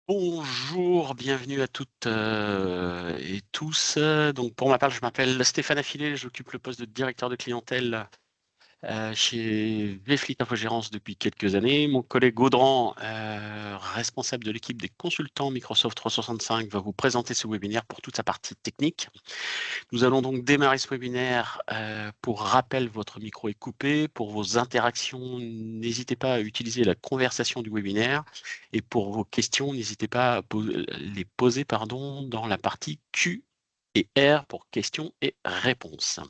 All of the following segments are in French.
Bonjour, bienvenue à toutes et tous. Donc pour ma part, je m'appelle Stéphane Affilé, j'occupe le poste de directeur de clientèle chez Vfleet Infogérance depuis quelques années. Mon collègue Audran, responsable de l'équipe des consultants Microsoft 365, va vous présenter ce webinaire pour toute sa partie technique. Nous allons donc démarrer ce webinaire. Pour rappel, votre micro est coupé. Pour vos interactions, n'hésitez pas à utiliser la conversation du webinaire. Et pour vos questions, n'hésitez pas à les poser dans la partie Q et R pour questions et réponses.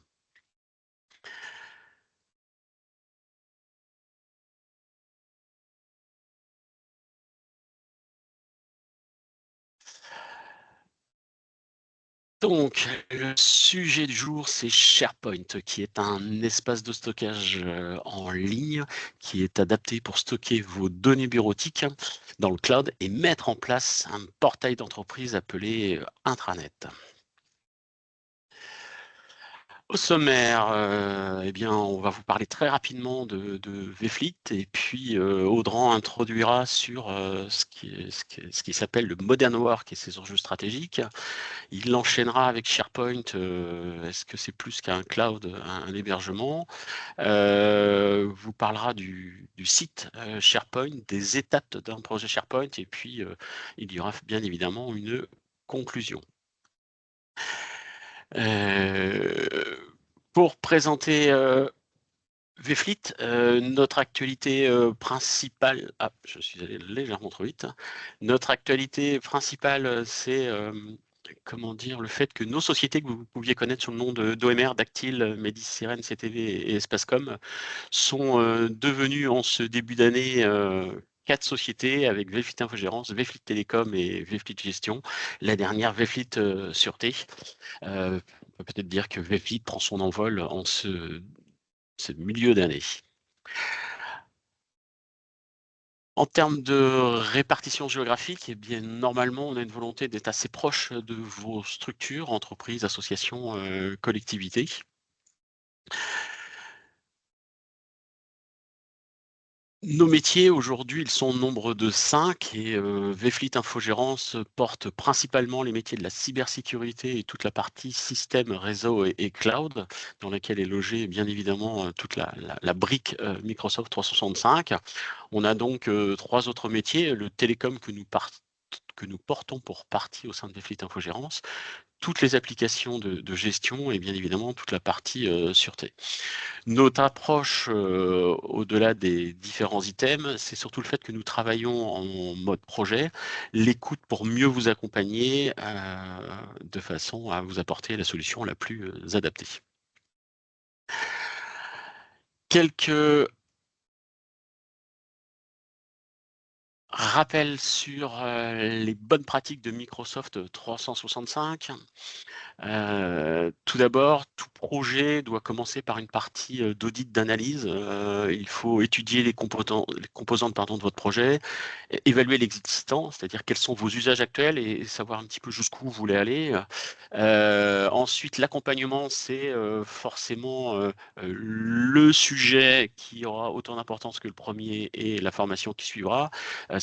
Donc, le sujet du jour, c'est SharePoint, qui est un espace de stockage en ligne qui est adapté pour stocker vos données bureautiques dans le cloud et mettre en place un portail d'entreprise appelé intranet. Au sommaire, eh bien, on va vous parler très rapidement de Vfleet et puis Audran introduira sur ce qui s'appelle le Modern Work et ses enjeux stratégiques. Il enchaînera avec SharePoint. Est-ce que c'est plus qu'un cloud, un hébergement? Vous parlera du site SharePoint, des étapes d'un projet SharePoint et puis il y aura bien évidemment une conclusion. Pour présenter Vfleet, notre actualité principale, je suis allé légèrement trop vite. Notre actualité principale, c'est comment dire, le fait que nos sociétés que vous pouviez connaître sous le nom d'OMR, Dactyl, Medis, Sirène, CTV et Espacecom sont devenues en ce début d'année 4 sociétés avec Vfleet Infogérance, Vfleet Télécom et Vfleet Gestion. La dernière, Vfleet Sûreté. On peut peut-être dire que Vfleet prend son envol en ce milieu d'année. En termes de répartition géographique, eh bien, normalement, on a une volonté d'être assez proche de vos structures, entreprises, associations, collectivités. Nos métiers, aujourd'hui, ils sont au nombre de 5 et Vfleet Infogérance porte principalement les métiers de la cybersécurité et toute la partie système, réseau et cloud, dans laquelle est logée bien évidemment toute la brique Microsoft 365. On a donc 3 autres métiers, le télécom que nous portons pour partie au sein de Vfleet Infogérance, toutes les applications de gestion et bien évidemment toute la partie sûreté. Notre approche, au-delà des différents items, c'est surtout le fait que nous travaillons en mode projet, l'écoute pour mieux vous accompagner, de façon à vous apporter la solution la plus adaptée. Quelques rappels sur les bonnes pratiques de Microsoft 365. Tout d'abord, tout projet doit commencer par une partie d'audit d'analyse. Il faut étudier les composantes pardon, de votre projet, évaluer l'existant, c'est-à-dire quels sont vos usages actuels et savoir un petit peu jusqu'où vous voulez aller. Ensuite, l'accompagnement, c'est forcément le sujet qui aura autant d'importance que le premier et la formation qui suivra.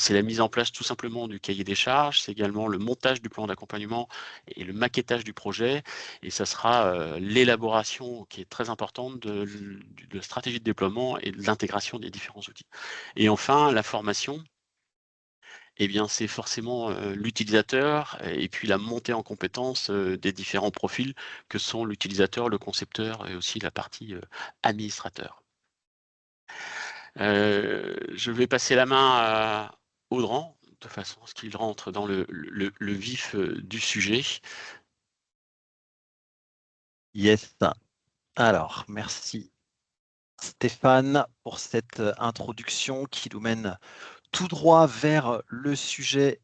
C'est la mise en place tout simplement du cahier des charges, c'est également le montage du plan d'accompagnement et le maquettage du projet, et ça sera l'élaboration qui est très importante de la stratégie de déploiement et de l'intégration des différents outils. Et enfin, la formation, eh bien, c'est forcément l'utilisateur et puis la montée en compétence des différents profils que sont l'utilisateur, le concepteur et aussi la partie administrateur. Je vais passer la main à Audran, de façon à ce qu'il rentre dans le vif du sujet. Yes. Alors, merci Stéphane pour cette introduction qui nous mène tout droit vers le sujet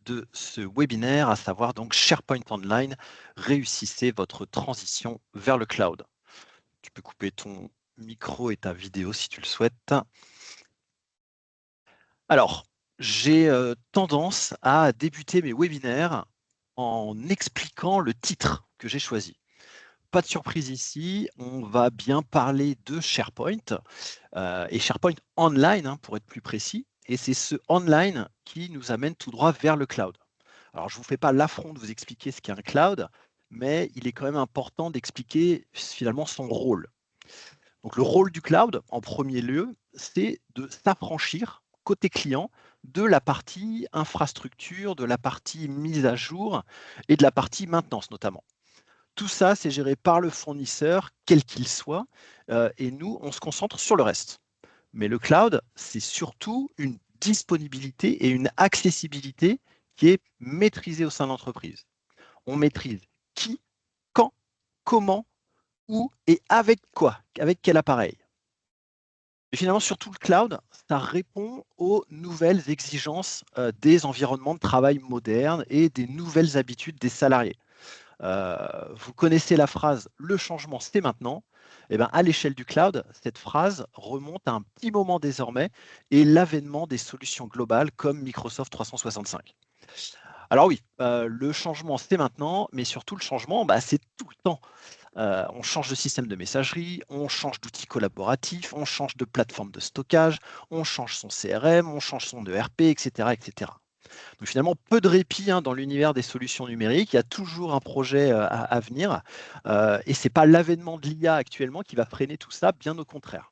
de ce webinaire, à savoir donc SharePoint Online, réussissez votre transition vers le cloud. Tu peux couper ton micro et ta vidéo si tu le souhaites. Alors, j'ai tendance à débuter mes webinaires en expliquant le titre que j'ai choisi. Pas de surprise ici, on va bien parler de SharePoint et SharePoint Online, pour être plus précis. et c'est ce online qui nous amène tout droit vers le cloud. Alors, je ne vous fais pas l'affront de vous expliquer ce qu'est un cloud, mais il est quand même important d'expliquer finalement son rôle. Donc, le rôle du cloud, en premier lieu, c'est de s'affranchir côté client de la partie infrastructure, de la partie mise à jour et de la partie maintenance notamment. Tout ça, c'est géré par le fournisseur, quel qu'il soit, et nous, on se concentre sur le reste. Mais le cloud, c'est surtout une disponibilité et une accessibilité qui est maîtrisée au sein de l'entreprise. On maîtrise qui, quand, comment, où et avec quoi, avec quel appareil. Et finalement, surtout le cloud, ça répond aux nouvelles exigences des environnements de travail modernes et des nouvelles habitudes des salariés. Vous connaissez la phrase «le changement, c'est maintenant». Eh ben, à l'échelle du cloud, cette phrase remonte à un petit moment désormais et l'avènement des solutions globales comme Microsoft 365. Alors oui, le changement, c'est maintenant, mais surtout le changement, bah, c'est tout le temps. On change de système de messagerie, on change d'outils collaboratifs, on change de plateforme de stockage, on change son CRM, on change son ERP, etc., etc. Donc finalement, peu de répit dans l'univers des solutions numériques. Il y a toujours un projet à venir. Et ce n'est pas l'avènement de l'IA actuellement qui va freiner tout ça, bien au contraire.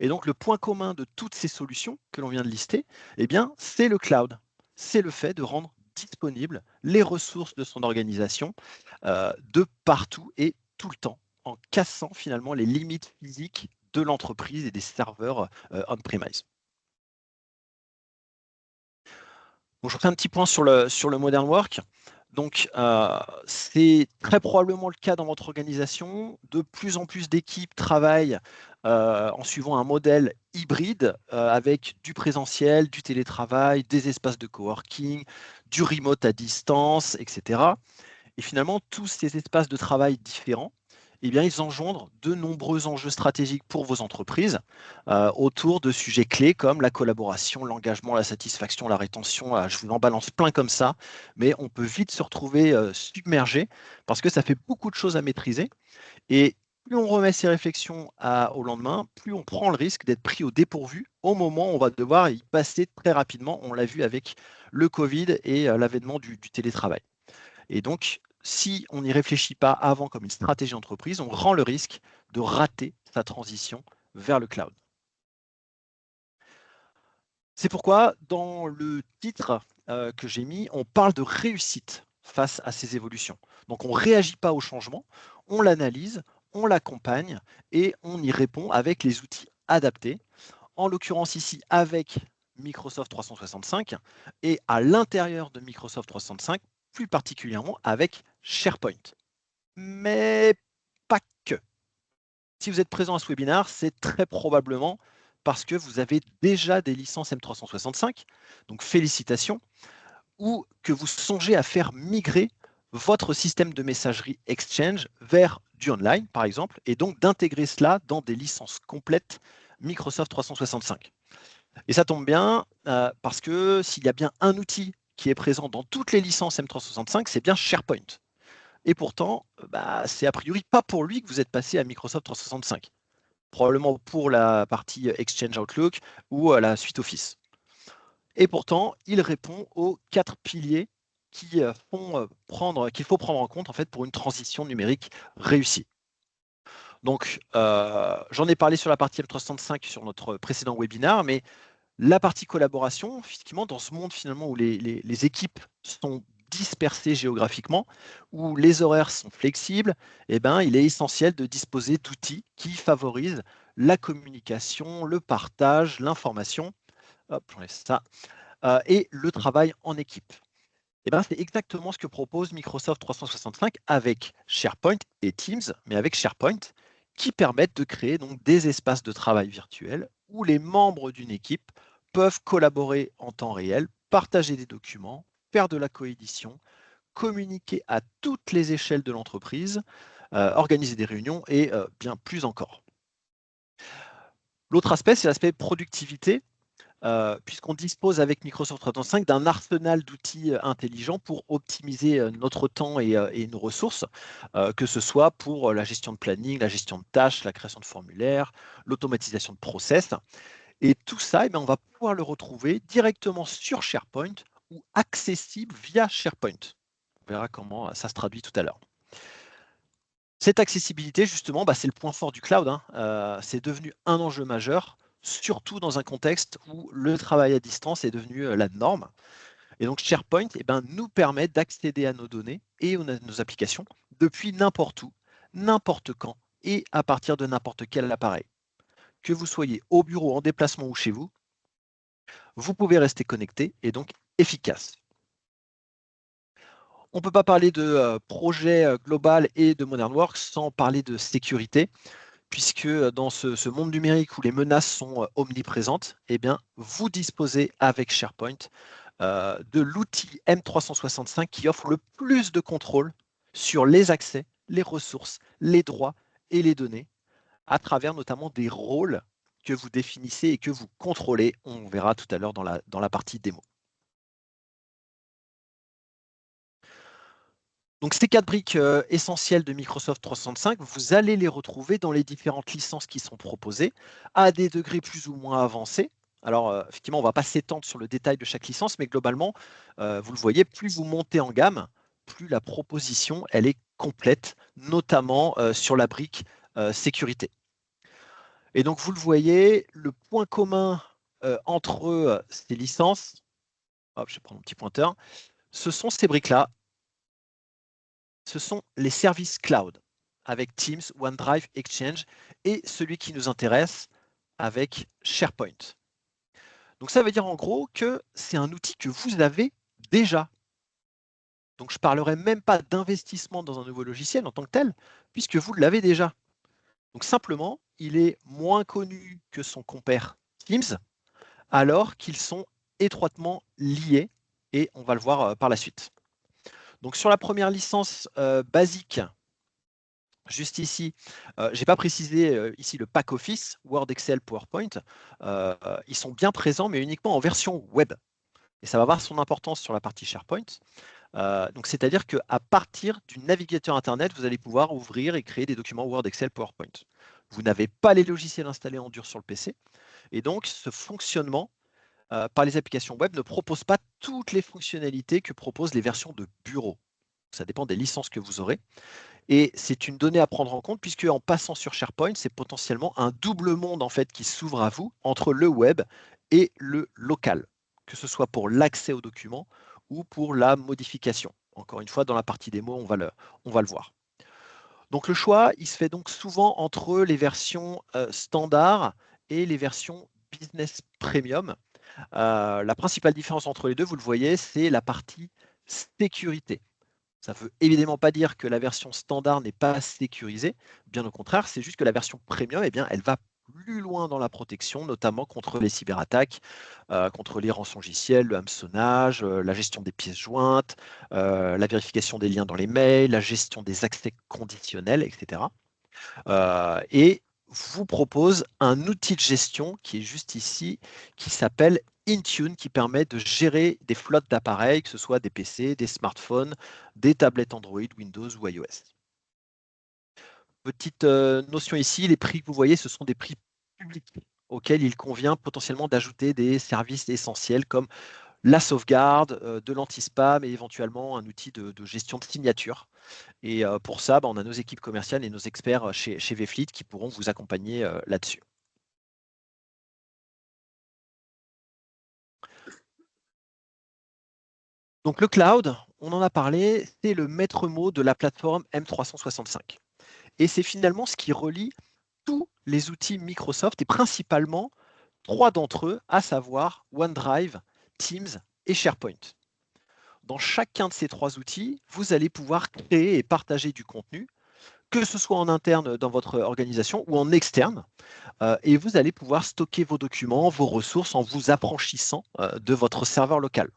Et donc le point commun de toutes ces solutions que l'on vient de lister, eh bien, c'est le cloud. C'est le fait de rendre disponibles les ressources de son organisation de partout et tout le temps, en cassant finalement les limites physiques de l'entreprise et des serveurs on-premise. Donc, je refais un petit point sur le modern work. Donc, c'est très probablement le cas dans votre organisation. De plus en plus d'équipes travaillent en suivant un modèle hybride avec du présentiel, du télétravail, des espaces de coworking, du remote à distance, etc. Et finalement, tous ces espaces de travail différents, eh bien, ils engendrent de nombreux enjeux stratégiques pour vos entreprises autour de sujets clés comme la collaboration, l'engagement, la satisfaction, la rétention. Je vous en balance plein comme ça, mais on peut vite se retrouver submergé parce que ça fait beaucoup de choses à maîtriser. Et plus on remet ces réflexions au lendemain, plus on prend le risque d'être pris au dépourvu au moment où on va devoir y passer très rapidement. On l'a vu avec le Covid et l'avènement du télétravail. Et donc, si on n'y réfléchit pas avant comme une stratégie d'entreprise, on rend le risque de rater sa transition vers le cloud. C'est pourquoi, dans le titre que j'ai mis, on parle de réussite face à ces évolutions. Donc, on ne réagit pas au changement, on l'analyse, on l'accompagne et on y répond avec les outils adaptés. En l'occurrence ici, avec Microsoft 365 et à l'intérieur de Microsoft 365, plus particulièrement avec SharePoint. Mais pas que. Si vous êtes présent à ce webinaire, c'est très probablement parce que vous avez déjà des licences M365, donc félicitations, ou que vous songez à faire migrer votre système de messagerie Exchange vers du online, par exemple, et donc d'intégrer cela dans des licences complètes Microsoft 365. Et ça tombe bien, parce que s'il y a bien un outil qui est présent dans toutes les licences M365, c'est bien SharePoint. Et pourtant, c'est a priori pas pour lui que vous êtes passé à Microsoft 365. Probablement pour la partie Exchange Outlook ou la suite Office. Et pourtant, il répond aux 4 piliers qu'il faut prendre en compte en fait, pour une transition numérique réussie. Donc, j'en ai parlé sur la partie M365 sur notre précédent webinaire, mais la partie collaboration, effectivement, dans ce monde finalement où les équipes sont dispersées géographiquement, où les horaires sont flexibles, eh ben, il est essentiel de disposer d'outils qui favorisent la communication, le partage, l'information, hop, j'enlève ça, et le travail en équipe. Eh ben, c'est exactement ce que propose Microsoft 365 avec SharePoint et Teams, mais avec SharePoint, qui permettent de créer donc des espaces de travail virtuels où les membres d'une équipe peuvent collaborer en temps réel, partager des documents, faire de la coédition, communiquer à toutes les échelles de l'entreprise, organiser des réunions et bien plus encore. L'autre aspect, c'est l'aspect productivité. Puisqu'on dispose avec Microsoft 365 d'un arsenal d'outils intelligents pour optimiser notre temps et nos ressources, que ce soit pour la gestion de planning, la gestion de tâches, la création de formulaires, l'automatisation de process. Et tout ça, on va pouvoir le retrouver directement sur SharePoint ou accessible via SharePoint. On verra comment ça se traduit tout à l'heure. Cette accessibilité, justement, c'est le point fort du cloud. C'est devenu un enjeu majeur, surtout dans un contexte où le travail à distance est devenu la norme. Et donc SharePoint nous permet d'accéder à nos données et à nos applications depuis n'importe où, n'importe quand et à partir de n'importe quel appareil. Que vous soyez au bureau, en déplacement ou chez vous, vous pouvez rester connecté et donc efficace. On ne peut pas parler de projet global et de Modern Work sans parler de sécurité, puisque dans ce monde numérique où les menaces sont omniprésentes, vous disposez avec SharePoint de l'outil M365 qui offre le plus de contrôle sur les accès, les ressources, les droits et les données, à travers notamment des rôles que vous définissez et que vous contrôlez. On verra tout à l'heure dans la partie démo. Donc ces 4 briques essentielles de Microsoft 365, vous allez les retrouver dans les différentes licences qui sont proposées, à des degrés plus ou moins avancés. Alors effectivement, on ne va pas s'étendre sur le détail de chaque licence, mais globalement, vous le voyez, plus vous montez en gamme, plus la proposition elle est complète, notamment sur la brique sécurité. Et donc vous le voyez, le point commun entre ces licences, hop, je vais prendre mon petit pointeur, ce sont ces briques-là. Ce sont les services cloud avec Teams, OneDrive, Exchange et celui qui nous intéresse avec SharePoint. Donc ça veut dire en gros que c'est un outil que vous avez déjà. Donc je ne parlerai même pas d'investissement dans un nouveau logiciel en tant que tel, puisque vous l'avez déjà. Donc simplement, il est moins connu que son compère Teams, alors qu'ils sont étroitement liés, et on va le voir par la suite. Donc sur la première licence basique, juste ici, je n'ai pas précisé ici le pack Office, Word, Excel, PowerPoint. Ils sont bien présents, mais uniquement en version web. Et ça va avoir son importance sur la partie SharePoint. Donc, c'est-à-dire qu'à partir du navigateur Internet, vous allez pouvoir ouvrir et créer des documents Word, Excel, PowerPoint. Vous n'avez pas les logiciels installés en dur sur le PC. Et donc, ce fonctionnement par les applications web ne propose pas toutes les fonctionnalités que proposent les versions de bureau. Ça dépend des licences que vous aurez. Et c'est une donnée à prendre en compte puisque en passant sur SharePoint, c'est potentiellement un double monde en fait qui s'ouvre à vous entre le web et le local, que ce soit pour l'accès aux documents ou pour la modification. Encore une fois, dans la partie démo, on va le voir. Donc le choix, il se fait donc souvent entre les versions standard et les versions Business Premium. La principale différence entre les deux, vous le voyez, c'est la partie sécurité. Ça ne veut évidemment pas dire que la version standard n'est pas sécurisée. Bien au contraire, c'est juste que la version premium, elle va plus loin dans la protection, notamment contre les cyberattaques, contre les rançongiciels, le hameçonnage, la gestion des pièces jointes, la vérification des liens dans les mails, la gestion des accès conditionnels, etc. Et vous propose un outil de gestion qui est juste ici, qui s'appelle Intune, qui permet de gérer des flottes d'appareils, que ce soit des PC, des smartphones, des tablettes Android, Windows ou iOS. Petite notion ici, les prix que vous voyez, ce sont des prix publics auxquels il convient potentiellement d'ajouter des services essentiels comme la sauvegarde, de l'anti-spam et éventuellement un outil de gestion de signature. Et pour ça, on a nos équipes commerciales et nos experts chez Vfleet qui pourront vous accompagner là-dessus. Donc le cloud, on en a parlé, c'est le maître mot de la plateforme M365. Et c'est finalement ce qui relie tous les outils Microsoft et principalement 3 d'entre eux, à savoir OneDrive, Teams et SharePoint. Dans chacun de ces 3 outils, vous allez pouvoir créer et partager du contenu, que ce soit en interne dans votre organisation ou en externe. Et vous allez pouvoir stocker vos documents, vos ressources en vous affranchissant de votre serveur local.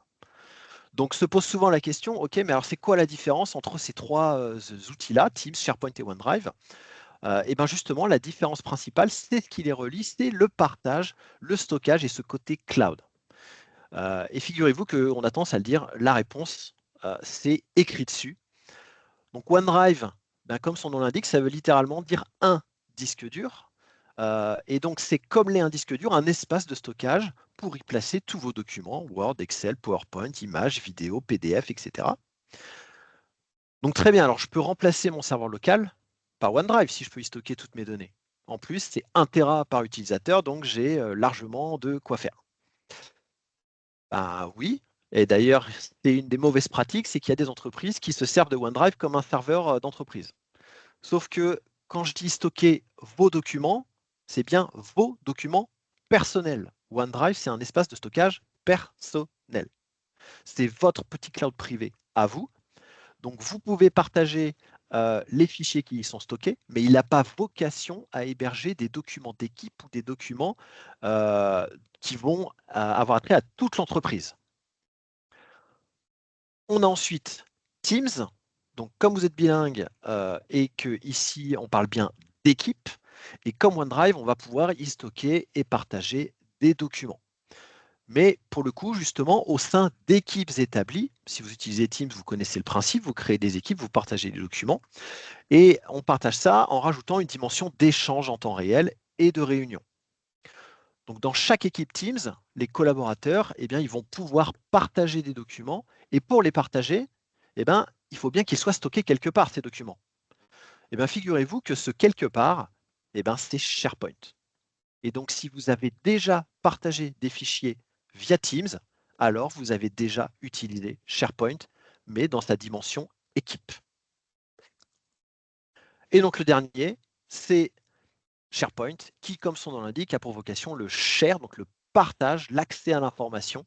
Donc se pose souvent la question, ok, mais alors c'est quoi la différence entre ces 3 outils-là, Teams, SharePoint et OneDrive? Et bien justement, la différence principale, c'est ce qui les relie, c'est le partage, le stockage et ce côté cloud. Et figurez-vous qu'on a tendance à le dire, la réponse, c'est écrit dessus. Donc OneDrive, comme son nom l'indique, ça veut littéralement dire un disque dur. Et donc, c'est comme l'est un disque dur, un espace de stockage pour y placer tous vos documents, Word, Excel, PowerPoint, images, vidéos, PDF, etc. Donc très bien, alors je peux remplacer mon serveur local par OneDrive si je peux y stocker toutes mes données. En plus, c'est 1 Tera par utilisateur, donc j'ai largement de quoi faire. Ben oui, et d'ailleurs, c'est une des mauvaises pratiques, c'est qu'il y a des entreprises qui se servent de OneDrive comme un serveur d'entreprise. Sauf que quand je dis stocker vos documents, c'est bien vos documents personnels. OneDrive, c'est un espace de stockage personnel. C'est votre petit cloud privé à vous. Donc, vous pouvez partager les fichiers qui y sont stockés, mais il n'a pas vocation à héberger des documents d'équipe ou des documents qui vont avoir trait à toute l'entreprise. On a ensuite Teams. Donc, comme vous êtes bilingue et que ici on parle bien d'équipe, et comme OneDrive, on va pouvoir y stocker et partager des documents. Mais pour le coup, justement, au sein d'équipes établies, si vous utilisez Teams, vous connaissez le principe, vous créez des équipes, vous partagez des documents, et on partage ça en rajoutant une dimension d'échange en temps réel et de réunion. Donc, dans chaque équipe Teams, les collaborateurs, eh bien, ils vont pouvoir partager des documents, et pour les partager, eh bien, il faut bien qu'ils soient stockés quelque part, ces documents. Eh bien, figurez-vous que ce quelque part, eh bien, c'est SharePoint. Et donc, si vous avez déjà partagé des fichiers via Teams, alors vous avez déjà utilisé SharePoint, mais dans sa dimension équipe. Et donc, le dernier, c'est SharePoint, qui, comme son nom l'indique, a pour vocation le share, donc le partage, l'accès à l'information.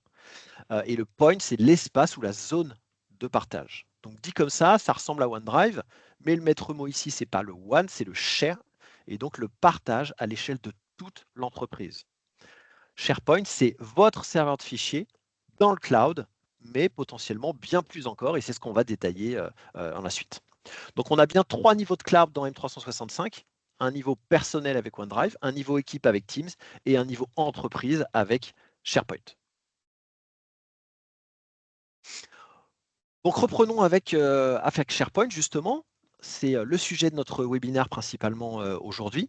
Et le point, c'est l'espace ou la zone de partage. Donc, dit comme ça ressemble à OneDrive, mais le maître mot ici, ce n'est pas le One, c'est le share, et donc le partage à l'échelle de toute l'entreprise. SharePoint, c'est votre serveur de fichiers dans le cloud, mais potentiellement bien plus encore, et c'est ce qu'on va détailler en la suite. Donc, on a bien 3 niveaux de cloud dans M365, un niveau personnel avec OneDrive, un niveau équipe avec Teams, et un niveau entreprise avec SharePoint. Donc, reprenons avec SharePoint, justement. C'est le sujet de notre webinaire principalement aujourd'hui.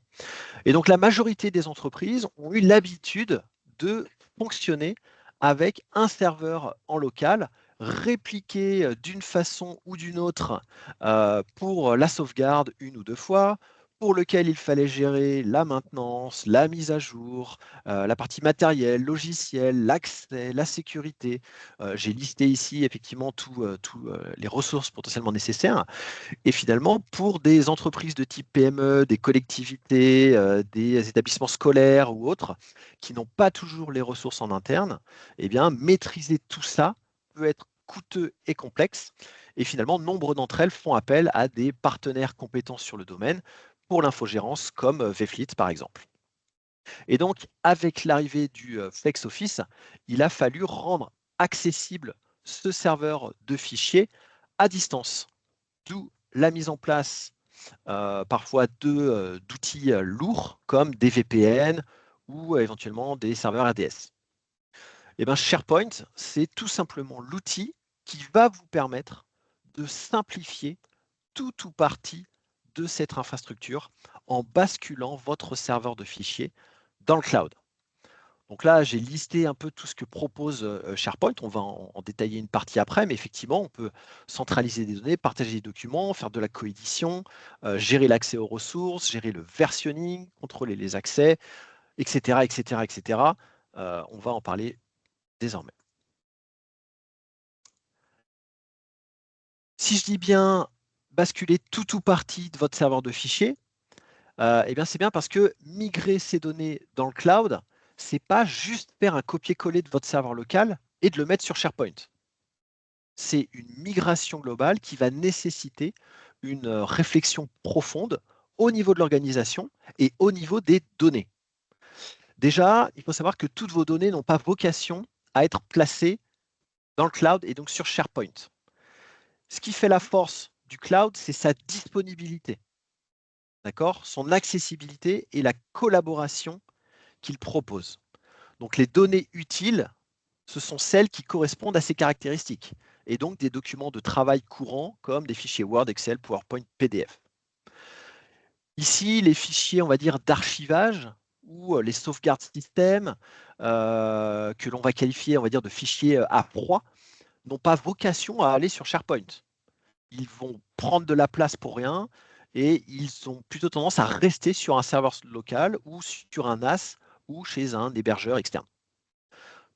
Et donc, la majorité des entreprises ont eu l'habitude de fonctionner avec un serveur en local, répliqué d'une façon ou d'une autre pour la sauvegarde 1 ou 2 fois, pour lequel il fallait gérer la maintenance, la mise à jour, la partie matérielle, logicielle, l'accès, la sécurité. J'ai listé ici effectivement tous les ressources potentiellement nécessaires. Et finalement, pour des entreprises de type PME, des collectivités, des établissements scolaires ou autres, qui n'ont pas toujours les ressources en interne, eh bien, maîtriser tout ça peut être coûteux et complexe. Et finalement, nombre d'entre elles font appel à des partenaires compétents sur le domaine pour l'infogérance, comme Vfleet par exemple. Et donc, avec l'arrivée du Flex Office, il a fallu rendre accessible ce serveur de fichiers à distance. D'où la mise en place parfois d'outils lourds comme des VPN ou éventuellement des serveurs RDS. Et bien, SharePoint, c'est tout simplement l'outil qui va vous permettre de simplifier tout ou partie de cette infrastructure en basculant votre serveur de fichiers dans le cloud. Donc là, j'ai listé un peu tout ce que propose SharePoint. On va en détailler une partie après, mais effectivement, on peut centraliser des données, partager des documents, faire de la coédition, gérer l'accès aux ressources, gérer le versionning, contrôler les accès, etc., etc., etc. On va en parler désormais. Si je dis bien basculer tout ou partie de votre serveur de fichiers, eh bien c'est bien parce que migrer ces données dans le cloud, c'est pas juste faire un copier-coller de votre serveur local et de le mettre sur SharePoint. C'est une migration globale qui va nécessiter une réflexion profonde au niveau de l'organisation et au niveau des données. Déjà, il faut savoir que toutes vos données n'ont pas vocation à être placées dans le cloud et donc sur SharePoint. Ce qui fait la force du cloud, c'est sa disponibilité, d'accord, son accessibilité et la collaboration qu'il propose. Donc les données utiles, ce sont celles qui correspondent à ces caractéristiques, et donc des documents de travail courants comme des fichiers Word, Excel, PowerPoint, PDF. Ici, les fichiers, on va dire, d'archivage ou les sauvegardes système, que l'on va qualifier, on va dire, de fichiers à proie, n'ont pas vocation à aller sur SharePoint. Ils vont prendre de la place pour rien et ils ont plutôt tendance à rester sur un serveur local ou sur un NAS ou chez un hébergeur externe.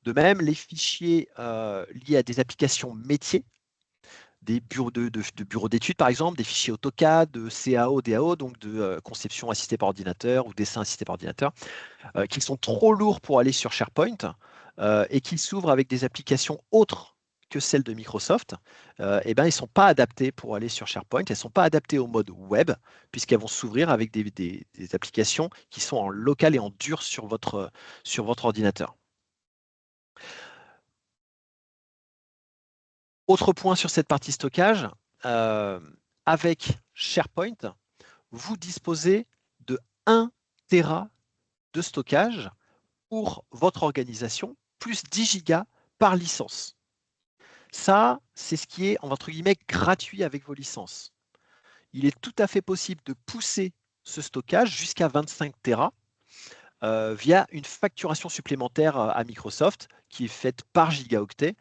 De même, les fichiers liés à des applications métiers, des bureaux de bureaux d'études par exemple, des fichiers AutoCAD, de CAO, DAO, donc de conception assistée par ordinateur ou dessin assisté par ordinateur, qui sont trop lourds pour aller sur SharePoint et qui s'ouvrent avec des applications autres que celles de Microsoft, eh ben, ils ne sont pas adaptés pour aller sur SharePoint, elles ne sont pas adaptées au mode web, puisqu'elles vont s'ouvrir avec des applications qui sont en local et en dur sur votre ordinateur. Autre point sur cette partie stockage, avec SharePoint, vous disposez de 1 Tera de stockage pour votre organisation, plus 10 gigas par licence. Ça, c'est ce qui est, entre guillemets, gratuit avec vos licences. Il est tout à fait possible de pousser ce stockage jusqu'à 25 Tera via une facturation supplémentaire à Microsoft qui est faite par gigaoctet.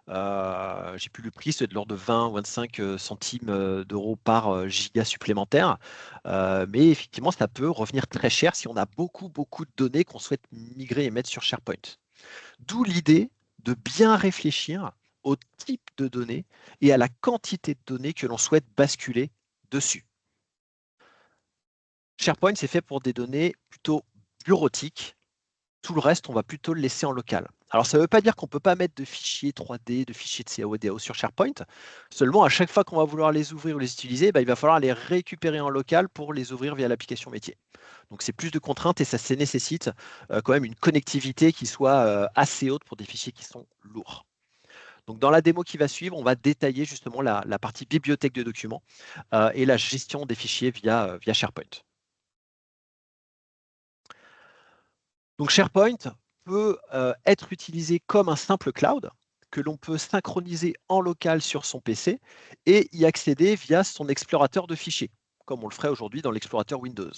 J'ai plus le prix, c'est de l'ordre de 20 ou 25 centimes d'euros par giga supplémentaire. Mais effectivement, ça peut revenir très cher si on a beaucoup de données qu'on souhaite migrer et mettre sur SharePoint. D'où l'idée de bien réfléchir au type de données et à la quantité de données que l'on souhaite basculer dessus. SharePoint, c'est fait pour des données plutôt bureautiques. Tout le reste, on va plutôt le laisser en local. Alors, ça ne veut pas dire qu'on ne peut pas mettre de fichiers 3D, de fichiers de CAO, DAO sur SharePoint. Seulement, à chaque fois qu'on va vouloir les ouvrir ou les utiliser, il va falloir les récupérer en local pour les ouvrir via l'application métier. Donc, c'est plus de contraintes et ça nécessite quand même une connectivité qui soit assez haute pour des fichiers qui sont lourds. Donc, dans la démo qui va suivre, on va détailler justement la partie bibliothèque de documents et la gestion des fichiers via SharePoint. Donc SharePoint peut être utilisé comme un simple cloud que l'on peut synchroniser en local sur son PC et y accéder via son explorateur de fichiers, comme on le ferait aujourd'hui dans l'explorateur Windows.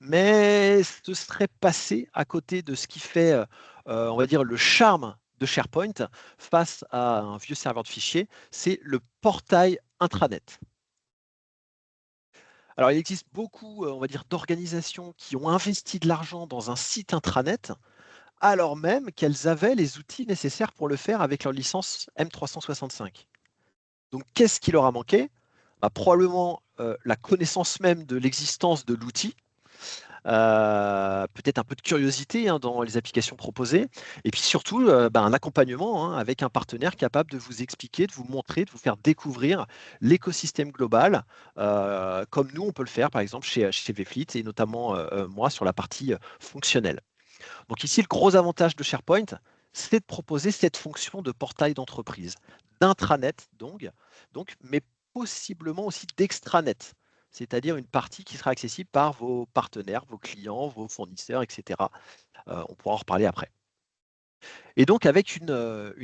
Mais ce serait passé à côté de ce qui fait, on va dire, le charme de SharePoint face à un vieux serveur de fichiers, c'est le portail intranet. Alors, il existe beaucoup, on va dire, d'organisations qui ont investi de l'argent dans un site intranet alors même qu'elles avaient les outils nécessaires pour le faire avec leur licence M365. Donc qu'est-ce qui leur a manqué? Probablement, la connaissance même de l'existence de l'outil, peut-être un peu de curiosité, hein, dans les applications proposées et puis surtout, un accompagnement, hein, avec un partenaire capable de vous expliquer, de vous montrer, de vous faire découvrir l'écosystème global, comme nous on peut le faire par exemple chez Vfleet et notamment, moi sur la partie, fonctionnelle. Donc ici, le gros avantage de SharePoint, c'est de proposer cette fonction de portail d'entreprise, d'intranet mais possiblement aussi d'extranet, c'est-à-dire une partie qui sera accessible par vos partenaires, vos clients, vos fournisseurs, etc. On pourra en reparler après. Et donc avec une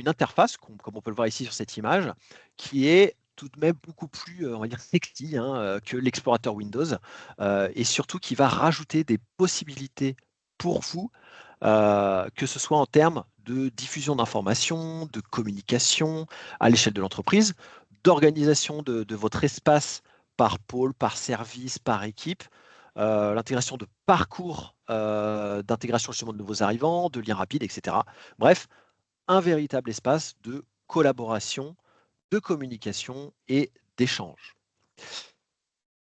interface, comme on peut le voir ici sur cette image, qui est tout de même beaucoup plus, on va dire sexy, hein, que l'explorateur Windows, et surtout qui va rajouter des possibilités pour vous, que ce soit en termes de diffusion d'informations, de communication à l'échelle de l'entreprise, d'organisation de votre espace par pôle, par service, par équipe, l'intégration de parcours d'intégration justement de nouveaux arrivants, de liens rapides, etc. Bref, un véritable espace de collaboration, de communication et d'échange.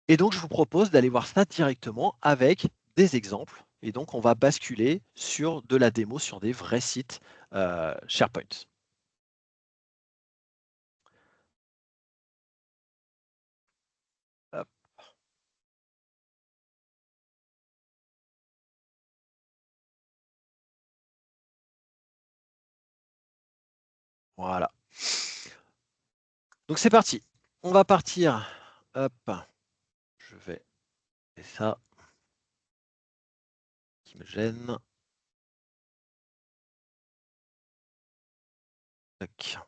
Et donc, je vous propose d'aller voir ça directement avec des exemples. Et donc, on va basculer sur de la démo sur des vrais sites SharePoint. Hop, voilà. Donc, c'est parti. On va partir. Hop, je vais faire ça qui me gêne. Tac.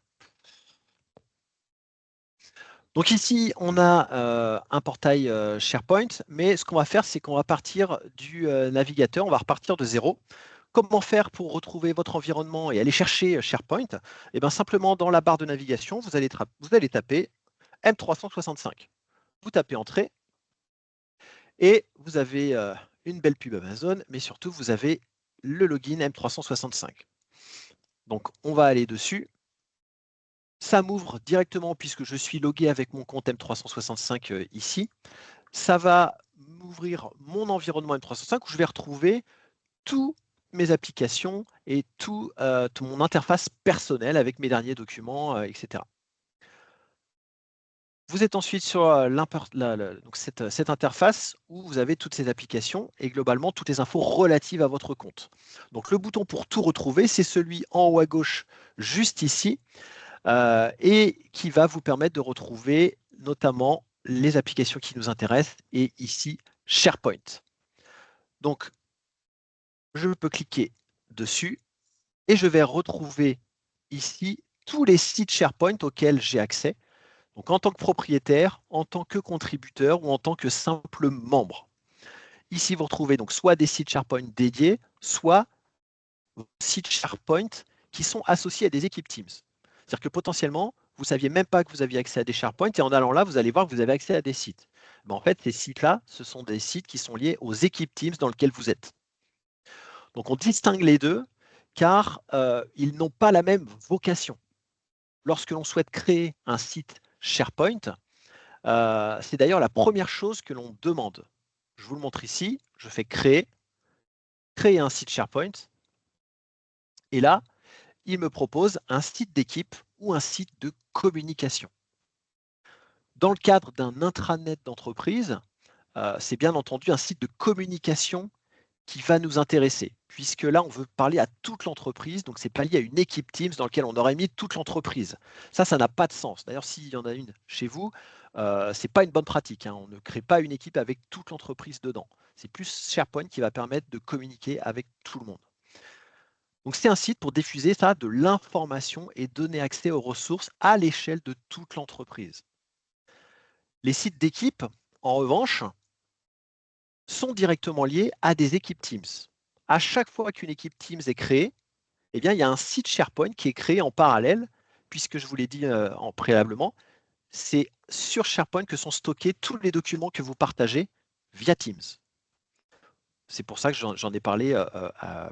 Donc ici, on a un portail SharePoint, mais ce qu'on va faire, c'est qu'on va partir du navigateur, on va repartir de zéro. Comment faire pour retrouver votre environnement et aller chercher SharePoint? Eh bien, simplement dans la barre de navigation, vous allez taper M365. Vous tapez Entrée et vous avez une belle pub Amazon, mais surtout, vous avez le login M365. Donc, on va aller dessus. Ça m'ouvre directement puisque je suis logué avec mon compte M365 ici. Ça va m'ouvrir mon environnement M365 où je vais retrouver toutes mes applications et tout mon interface personnelle avec mes derniers documents, etc. Vous êtes ensuite sur donc cette interface où vous avez toutes ces applications et globalement toutes les infos relatives à votre compte. Donc le bouton pour tout retrouver, c'est celui en haut à gauche, juste ici, et qui va vous permettre de retrouver notamment les applications qui nous intéressent et ici SharePoint. Donc je peux cliquer dessus et je vais retrouver ici tous les sites SharePoint auxquels j'ai accès. Donc en tant que propriétaire, en tant que contributeur ou en tant que simple membre. Ici, vous retrouvez donc soit des sites SharePoint dédiés, soit des sites SharePoint qui sont associés à des équipes Teams. C'est-à-dire que potentiellement, vous ne saviez même pas que vous aviez accès à des SharePoint et en allant là, vous allez voir que vous avez accès à des sites. Mais en fait, ces sites-là, ce sont des sites qui sont liés aux équipes Teams dans lesquelles vous êtes. Donc on distingue les deux car ils n'ont pas la même vocation. Lorsque l'on souhaite créer un site SharePoint, c'est d'ailleurs la première chose que l'on demande. Je vous le montre ici, je fais créer un site SharePoint, et là, il me propose un site d'équipe ou un site de communication. Dans le cadre d'un intranet d'entreprise, c'est bien entendu un site de communication qui va nous intéresser, puisque là, on veut parler à toute l'entreprise, donc ce n'est pas lié à une équipe Teams dans laquelle on aurait mis toute l'entreprise. Ça n'a pas de sens. D'ailleurs, s'il y en a une chez vous, ce n'est pas une bonne pratique, hein. On ne crée pas une équipe avec toute l'entreprise dedans. C'est plus SharePoint qui va permettre de communiquer avec tout le monde. Donc c'est un site pour diffuser ça, de l'information et donner accès aux ressources à l'échelle de toute l'entreprise. Les sites d'équipe, en revanche, sont directement liés à des équipes Teams. À chaque fois qu'une équipe Teams est créée, eh bien, il y a un site SharePoint qui est créé en parallèle, puisque je vous l'ai dit en préalablement, c'est sur SharePoint que sont stockés tous les documents que vous partagez via Teams. C'est pour ça que j'en ai parlé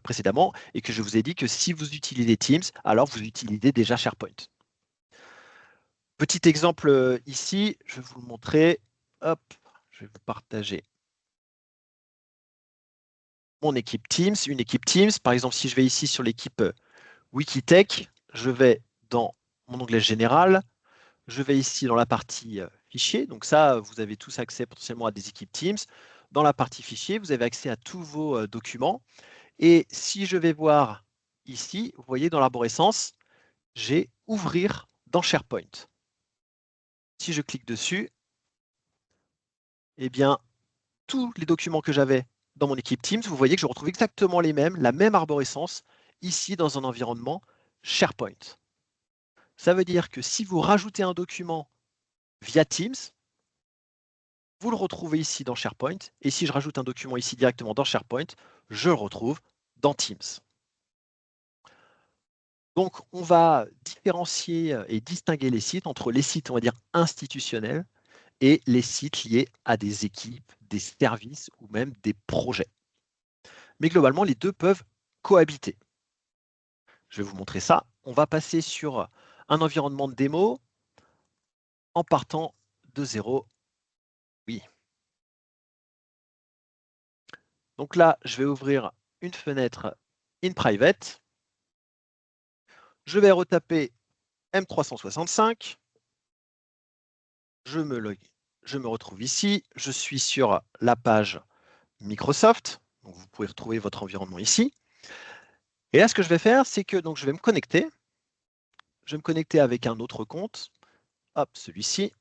précédemment et que je vous ai dit que si vous utilisez Teams, alors vous utilisez déjà SharePoint. Petit exemple ici, je vais vous le montrer. Hop, je vais vous partager mon équipe Teams, une équipe Teams. Par exemple, si je vais ici sur l'équipe Wikitech, je vais dans mon onglet général, je vais ici dans la partie fichiers. Donc ça, vous avez tous accès potentiellement à des équipes Teams. Dans la partie fichiers, vous avez accès à tous vos documents. Et si je vais voir ici, vous voyez dans l'arborescence, j'ai ouvrir dans SharePoint. Si je clique dessus, eh bien, tous les documents que j'avais dans mon équipe Teams, vous voyez que je retrouve exactement les mêmes, la même arborescence, ici dans un environnement SharePoint. Ça veut dire que si vous rajoutez un document via Teams, vous le retrouvez ici dans SharePoint, et si je rajoute un document ici directement dans SharePoint, je le retrouve dans Teams. Donc, on va différencier et distinguer les sites entre les sites, on va dire, institutionnels et les sites liés à des équipes, des services ou même des projets. Mais globalement, les deux peuvent cohabiter. Je vais vous montrer ça. On va passer sur un environnement de démo en partant de zéro. Oui. Donc là, je vais ouvrir une fenêtre in private. Je vais retaper M365. Je me retrouve ici. Je suis sur la page Microsoft. Donc vous pouvez retrouver votre environnement ici. Et là, ce que je vais faire, c'est que donc, je vais me connecter. Je vais me connecter avec un autre compte. Hop, celui-ci.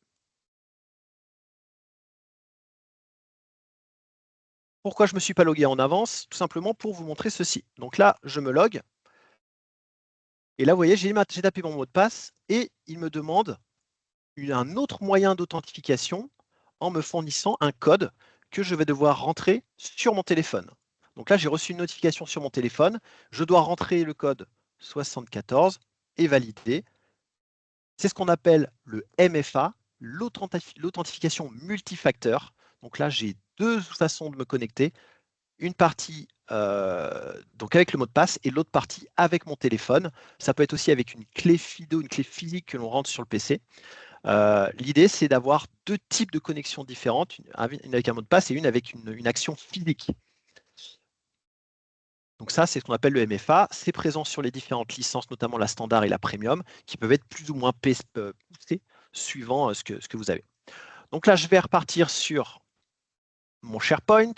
Pourquoi je ne me suis pas logué en avance? Tout simplement pour vous montrer ceci. Donc là, je me log. Et là, vous voyez, j'ai tapé mon mot de passe et il me demande un autre moyen d'authentification en me fournissant un code que je vais devoir rentrer sur mon téléphone. Donc là, j'ai reçu une notification sur mon téléphone. Je dois rentrer le code 74 et valider. C'est ce qu'on appelle le MFA, l'authentification multifacteur. Donc là, j'ai deux façons de me connecter. Une partie donc avec le mot de passe et l'autre partie avec mon téléphone. Ça peut être aussi avec une clé FIDO, une clé physique que l'on rentre sur le PC. L'idée, c'est d'avoir deux types de connexions différentes, une avec un mot de passe et une avec une action physique. Donc ça, c'est ce qu'on appelle le MFA. C'est présent sur les différentes licences, notamment la standard et la premium, qui peuvent être plus ou moins poussées suivant ce que vous avez. Donc là, je vais repartir sur mon SharePoint.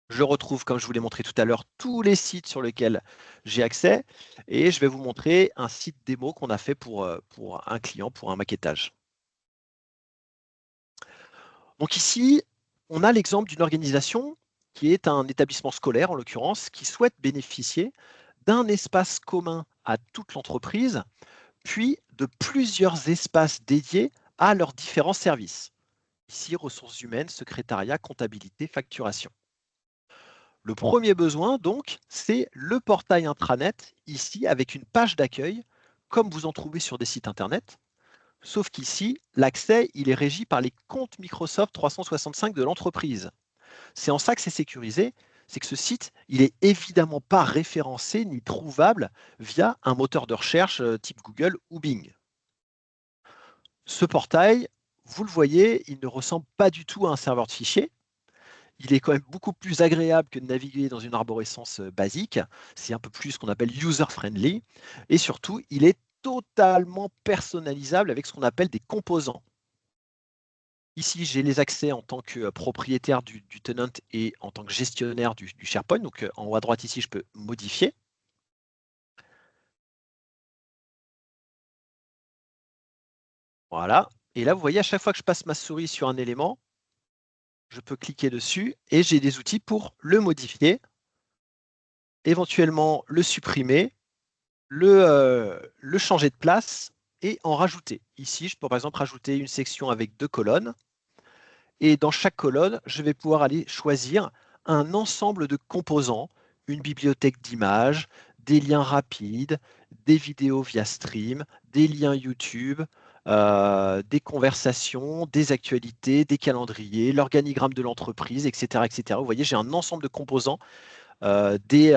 Je retrouve, comme je vous l'ai montré tout à l'heure, tous les sites sur lesquels j'ai accès. Et je vais vous montrer un site démo qu'on a fait pour un client, pour un maquettage. Donc ici, on a l'exemple d'une organisation qui est un établissement scolaire, en l'occurrence, qui souhaite bénéficier d'un espace commun à toute l'entreprise, puis de plusieurs espaces dédiés à leurs différents services. Ici, ressources humaines, secrétariat, comptabilité, facturation. Le premier besoin, donc, c'est le portail intranet, ici, avec une page d'accueil, comme vous en trouvez sur des sites Internet, sauf qu'ici, l'accès, il est régi par les comptes Microsoft 365 de l'entreprise. C'est en ça que c'est sécurisé, c'est que ce site, il n'est évidemment pas référencé ni trouvable via un moteur de recherche type Google ou Bing. Ce portail, vous le voyez, il ne ressemble pas du tout à un serveur de fichiers. Il est quand même beaucoup plus agréable que de naviguer dans une arborescence basique. C'est un peu plus ce qu'on appelle user-friendly. Et surtout, il est totalement personnalisable avec ce qu'on appelle des composants. Ici, j'ai les accès en tant que propriétaire du tenant et en tant que gestionnaire du SharePoint. Donc, en haut à droite, ici, je peux modifier. Voilà. Et là, vous voyez, à chaque fois que je passe ma souris sur un élément, je peux cliquer dessus et j'ai des outils pour le modifier, éventuellement le supprimer, le changer de place et en rajouter. Ici, je peux par exemple rajouter une section avec 2 colonnes. Et dans chaque colonne, je vais pouvoir aller choisir un ensemble de composants, une bibliothèque d'images, des liens rapides, des vidéos via stream, des liens YouTube, des conversations, des actualités, des calendriers, l'organigramme de l'entreprise, etc., etc. Vous voyez, j'ai un ensemble de composants, des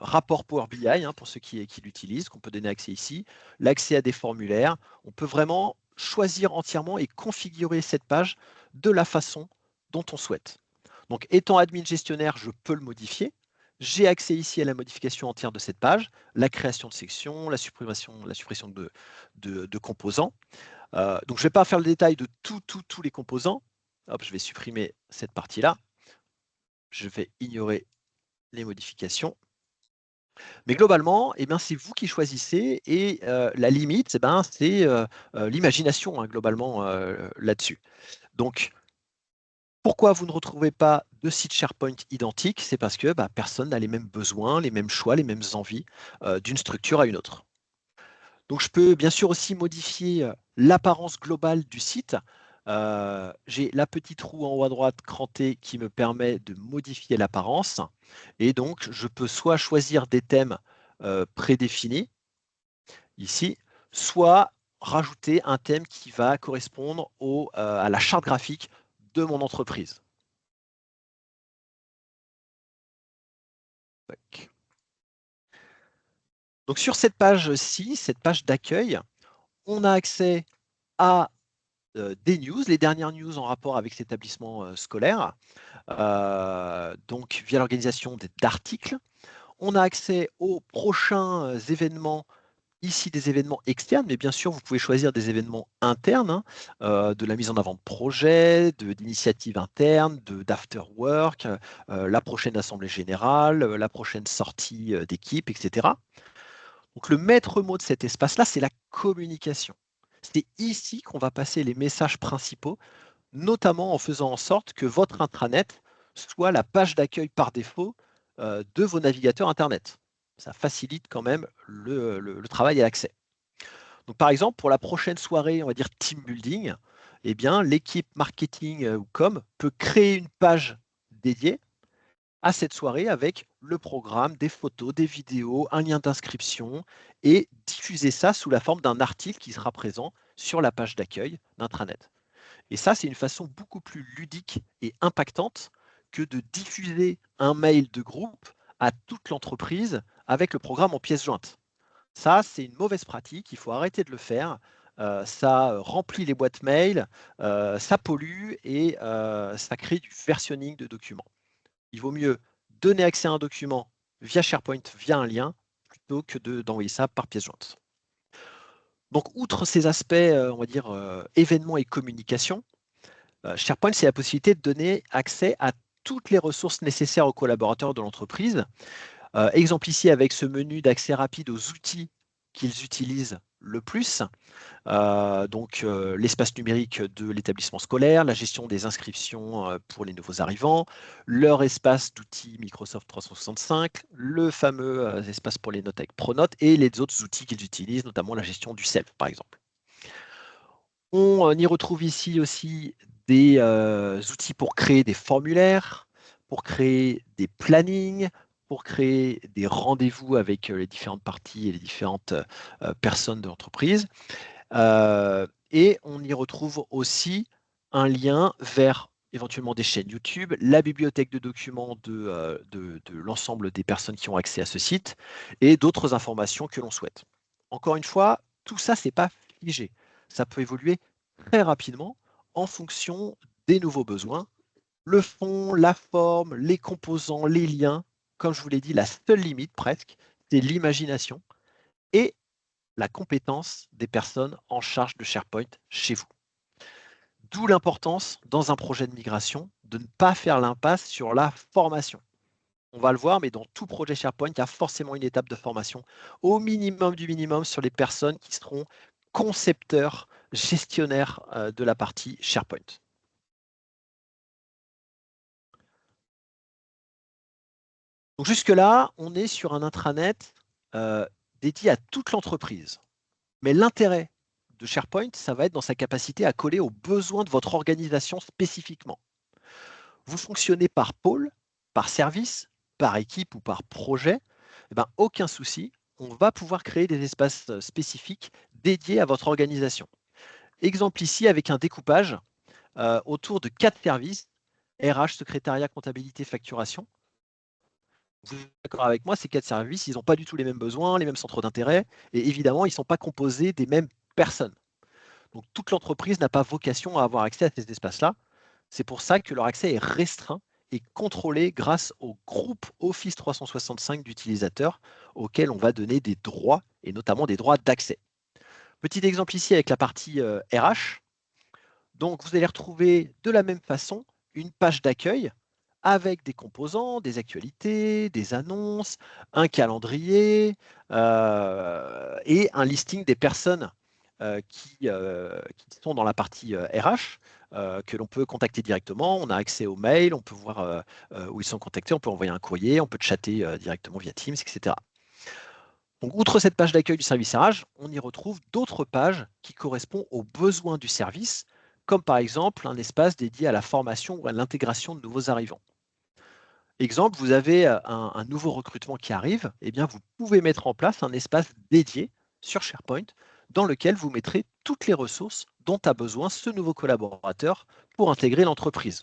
rapports Power BI pour ceux qui l'utilisent, qu'on peut donner accès ici, l'accès à des formulaires. On peut vraiment choisir entièrement et configurer cette page de la façon dont on souhaite. Donc, étant admin gestionnaire, je peux le modifier. J'ai accès ici à la modification entière de cette page, la création de sections, la suppression de composants. Donc, je ne vais pas faire le détail de tous les composants. Hop, je vais supprimer cette partie-là. Je vais ignorer les modifications. Mais globalement, eh bien, c'est vous qui choisissez et la limite, eh ben, c'est l'imagination globalement là-dessus. Donc, pourquoi vous ne retrouvez pas de site SharePoint identique? C'est parce que personne n'a les mêmes besoins, les mêmes choix, les mêmes envies d'une structure à une autre. Donc, je peux bien sûr aussi modifier l'apparence globale du site. J'ai la petite roue en haut à droite crantée qui me permet de modifier l'apparence. Et donc, je peux soit choisir des thèmes prédéfinis, ici, soit rajouter un thème qui va correspondre à la charte graphique de mon entreprise. Donc sur cette page-ci, cette page d'accueil, on a accès à des news, les dernières news en rapport avec cet établissement scolaire, donc via l'organisation d'articles. On a accès aux prochains événements, ici des événements externes, mais bien sûr, vous pouvez choisir des événements internes, de la mise en avant de projets, d'initiatives internes, d'after work, la prochaine assemblée générale, la prochaine sortie d'équipe, etc. Donc le maître mot de cet espace-là, c'est la communication. C'est ici qu'on va passer les messages principaux, notamment en faisant en sorte que votre intranet soit la page d'accueil par défaut de vos navigateurs Internet. Ça facilite quand même le travail et l'accès. Donc, par exemple, pour la prochaine soirée, on va dire team building, eh bien, l'équipe marketing ou com peut créer une page dédiée à cette soirée avec le programme, des photos, des vidéos, un lien d'inscription et diffuser ça sous la forme d'un article qui sera présent sur la page d'accueil d'intranet. Et ça, c'est une façon beaucoup plus ludique et impactante que de diffuser un mail de groupe à toute l'entreprise avec le programme en pièces jointes. Ça, c'est une mauvaise pratique, il faut arrêter de le faire. Ça remplit les boîtes mail, ça pollue et ça crée du versionning de documents. Il vaut mieux donner accès à un document via SharePoint, via un lien, plutôt que d'envoyer ça par pièce jointe. Donc, outre ces aspects, on va dire, événements et communication, SharePoint, c'est la possibilité de donner accès à toutes les ressources nécessaires aux collaborateurs de l'entreprise. Exemple ici avec ce menu d'accès rapide aux outils qu'ils utilisent le plus. Donc, l'espace numérique de l'établissement scolaire, la gestion des inscriptions pour les nouveaux arrivants, leur espace d'outils Microsoft 365, le fameux espace pour les notes avec Pronote et les autres outils qu'ils utilisent, notamment la gestion du self, par exemple. On y retrouve ici aussi des outils pour créer des formulaires, pour créer des plannings, pour créer des rendez-vous avec les différentes parties et les différentes personnes de l'entreprise. Et on y retrouve aussi un lien vers éventuellement des chaînes YouTube, la bibliothèque de documents de l'ensemble des personnes qui ont accès à ce site et d'autres informations que l'on souhaite. Encore une fois, tout ça, c'est pas figé. Ça peut évoluer très rapidement en fonction des nouveaux besoins. Le fond, la forme, les composants, les liens, comme je vous l'ai dit, la seule limite presque, c'est l'imagination et la compétence des personnes en charge de SharePoint chez vous. D'où l'importance, dans un projet de migration, de ne pas faire l'impasse sur la formation. On va le voir, mais dans tout projet SharePoint, il y a forcément une étape de formation, au minimum du minimum, sur les personnes qui seront concepteurs, gestionnaires de la partie SharePoint. Donc jusque-là, on est sur un intranet dédié à toute l'entreprise. Mais l'intérêt de SharePoint, ça va être dans sa capacité à coller aux besoins de votre organisation spécifiquement. Vous fonctionnez par pôle, par service, par équipe ou par projet, eh ben, aucun souci, on va pouvoir créer des espaces spécifiques dédiés à votre organisation. Exemple ici avec un découpage autour de 4 services, RH, secrétariat, comptabilité, facturation. Vous êtes d'accord avec moi, ces 4 services, ils n'ont pas du tout les mêmes besoins, les mêmes centres d'intérêt, et évidemment, ils ne sont pas composés des mêmes personnes. Donc, toute l'entreprise n'a pas vocation à avoir accès à ces espaces-là. C'est pour ça que leur accès est restreint et contrôlé grâce au groupe Office 365 d'utilisateurs auxquels on va donner des droits, et notamment des droits d'accès. Petit exemple ici avec la partie RH. Donc, vous allez retrouver de la même façon une page d'accueil avec des composants, des actualités, des annonces, un calendrier et un listing des personnes qui sont dans la partie RH que l'on peut contacter directement. On a accès aux mails, on peut voir où ils sont contactés, on peut envoyer un courrier, on peut chatter directement via Teams, etc. Donc, outre cette page d'accueil du service RH, on y retrouve d'autres pages qui correspondent aux besoins du service, comme par exemple un espace dédié à la formation ou à l'intégration de nouveaux arrivants. Exemple, vous avez un nouveau recrutement qui arrive, eh bien, vous pouvez mettre en place un espace dédié sur SharePoint dans lequel vous mettrez toutes les ressources dont a besoin ce nouveau collaborateur pour intégrer l'entreprise.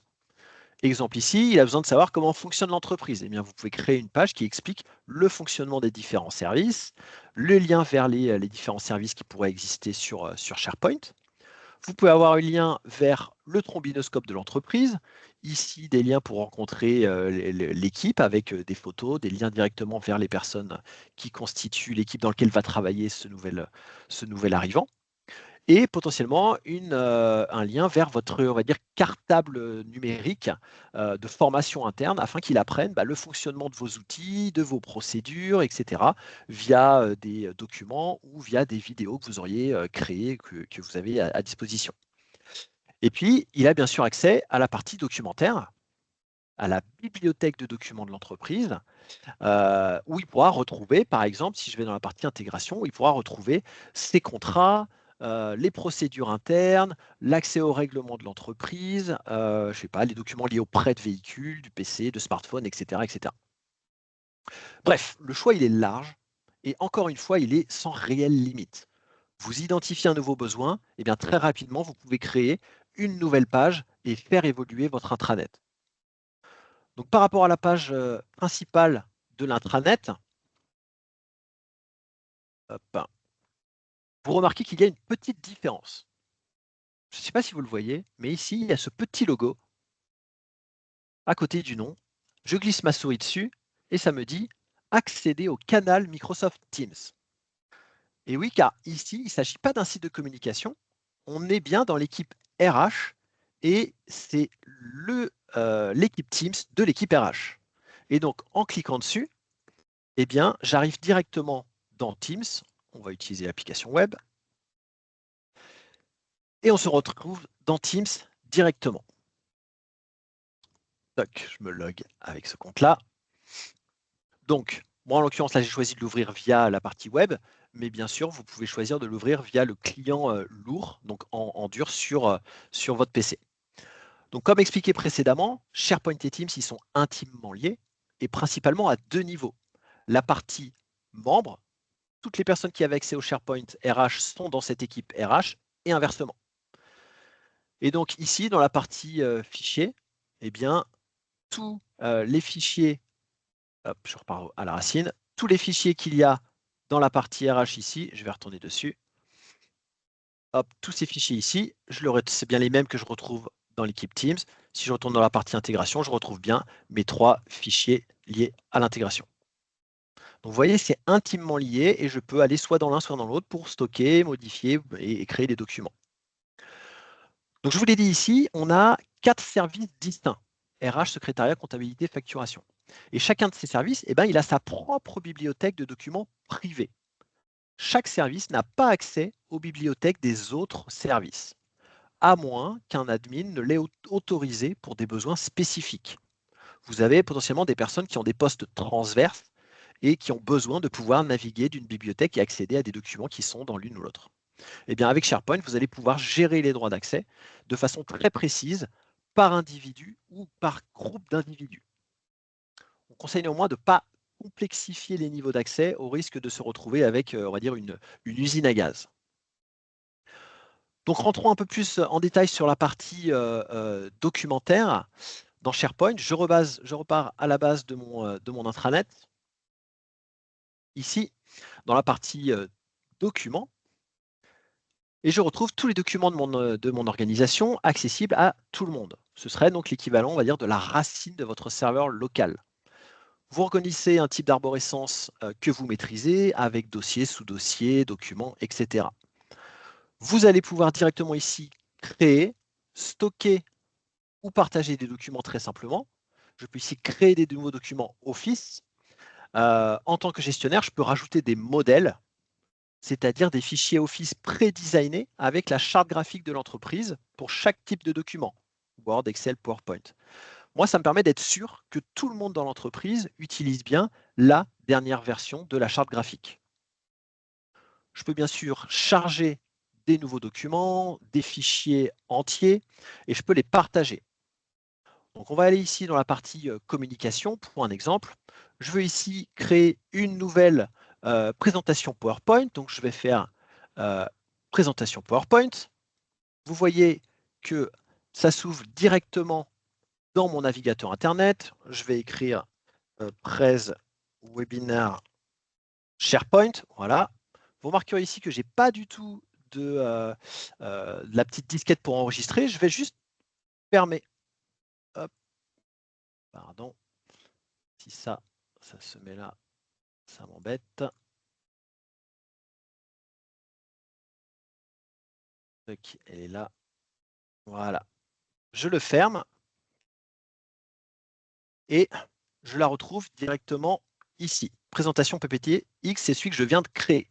Exemple ici, il a besoin de savoir comment fonctionne l'entreprise. Eh bien, vous pouvez créer une page qui explique le fonctionnement des différents services, le lien vers les différents services qui pourraient exister sur SharePoint. Vous pouvez avoir un lien vers le trombinoscope de l'entreprise. Ici, des liens pour rencontrer l'équipe avec des photos, des liens directement vers les personnes qui constituent l'équipe dans laquelle va travailler ce nouvel arrivant. Et potentiellement un lien vers votre, on va dire, cartable numérique de formation interne afin qu'il apprenne le fonctionnement de vos outils, de vos procédures, etc. via des documents ou via des vidéos que vous auriez créées, que vous avez à disposition. Et puis, il a bien sûr accès à la partie documentaire à la bibliothèque de documents de l'entreprise, où il pourra retrouver, par exemple, si je vais dans la partie intégration, où il pourra retrouver ses contrats, les procédures internes, l'accès aux règlements de l'entreprise, je sais pas, les documents liés au prêt de véhicules, du PC, de smartphone, etc., etc. Bref, le choix, il est large et encore une fois, il est sans réelle limite. Vous identifiez un nouveau besoin, et bien très rapidement, vous pouvez créer une nouvelle page et faire évoluer votre intranet. Donc par rapport à la page principale de l'intranet, hop, vous remarquez qu'il y a une petite différence. Je ne sais pas si vous le voyez, mais ici, il y a ce petit logo à côté du nom. Je glisse ma souris dessus et ça me dit accéder au canal Microsoft Teams. Et oui, car ici, il ne s'agit pas d'un site de communication, on est bien dans l'équipe RH et c'est l'équipe Teams de l'équipe RH. Et donc, en cliquant dessus, eh bien, j'arrive directement dans Teams. On va utiliser l'application web. Et on se retrouve dans Teams directement. Donc, je me log avec ce compte-là. Donc, moi, en l'occurrence, là, j'ai choisi de l'ouvrir via la partie web, mais bien sûr, vous pouvez choisir de l'ouvrir via le client lourd, donc en dur sur votre PC. Donc, comme expliqué précédemment, SharePoint et Teams, ils sont intimement liés et principalement à deux niveaux. La partie membre, toutes les personnes qui avaient accès au SharePoint RH sont dans cette équipe RH et inversement. Et donc ici, dans la partie fichiers, eh bien, tous les fichiers, hop, je repars à la racine, tous les fichiers qu'il y a dans la partie RH ici, je vais retourner dessus. Hop, tous ces fichiers ici, c'est bien les mêmes que je retrouve dans l'équipe Teams. Si je retourne dans la partie intégration, je retrouve bien mes 3 fichiers liés à l'intégration. Donc vous voyez, c'est intimement lié et je peux aller soit dans l'un, soit dans l'autre pour stocker, modifier et créer des documents. Donc je vous l'ai dit ici, on a 4 services distincts. RH, secrétariat, comptabilité, facturation. Et chacun de ces services, eh ben, il a sa propre bibliothèque de documents privés. Chaque service n'a pas accès aux bibliothèques des autres services, à moins qu'un admin ne l'ait autorisé pour des besoins spécifiques. Vous avez potentiellement des personnes qui ont des postes transverses et qui ont besoin de pouvoir naviguer d'une bibliothèque et accéder à des documents qui sont dans l'une ou l'autre. Eh bien, avec SharePoint, vous allez pouvoir gérer les droits d'accès de façon très précise par individu ou par groupe d'individus. On conseille néanmoins de ne pas complexifier les niveaux d'accès au risque de se retrouver avec, on va dire, une usine à gaz. Donc, rentrons un peu plus en détail sur la partie documentaire. Dans SharePoint, je repars à la base de mon intranet. Ici, dans la partie documents, et je retrouve tous les documents de mon organisation accessibles à tout le monde. Ce serait donc l'équivalent, on va dire, de la racine de votre serveur local. Vous reconnaissez un type d'arborescence que vous maîtrisez avec dossier, sous-dossier, documents, etc. Vous allez pouvoir directement ici créer, stocker ou partager des documents très simplement. Je peux ici créer des nouveaux documents Office. En tant que gestionnaire, je peux rajouter des modèles, c'est-à-dire des fichiers Office pré-designés avec la charte graphique de l'entreprise pour chaque type de document, Word, Excel, PowerPoint. Moi, ça me permet d'être sûr que tout le monde dans l'entreprise utilise bien la dernière version de la charte graphique. Je peux bien sûr charger des nouveaux documents, des fichiers entiers, et je peux les partager. Donc, on va aller ici dans la partie communication pour un exemple. Je veux ici créer une nouvelle présentation PowerPoint. Donc, je vais faire présentation PowerPoint. Vous voyez que ça s'ouvre directement dans mon navigateur Internet. Je vais écrire Prez Webinar SharePoint. Voilà. Vous remarquerez ici que je n'ai pas du tout de la petite disquette pour enregistrer. Je vais juste fermer. Hop, pardon. Si ça se met là, ça m'embête. Ok, elle est là. Voilà. Je le ferme et je la retrouve directement ici. Présentation PPT X, c'est celui que je viens de créer.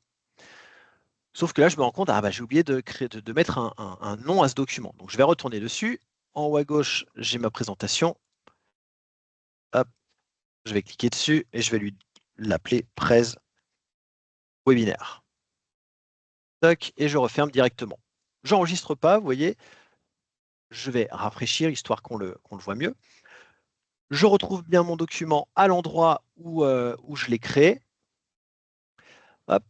Sauf que là, je me rends compte, ah bah, j'ai oublié de mettre un nom à ce document. Donc, je vais retourner dessus. En haut à gauche, j'ai ma présentation. Hop, je vais cliquer dessus et je vais lui l'appeler presse webinaire. Toc, et je referme directement. J'enregistre pas, vous voyez. Je vais rafraîchir histoire qu'on le voit mieux. Je retrouve bien mon document à l'endroit où je l'ai créé. Hop.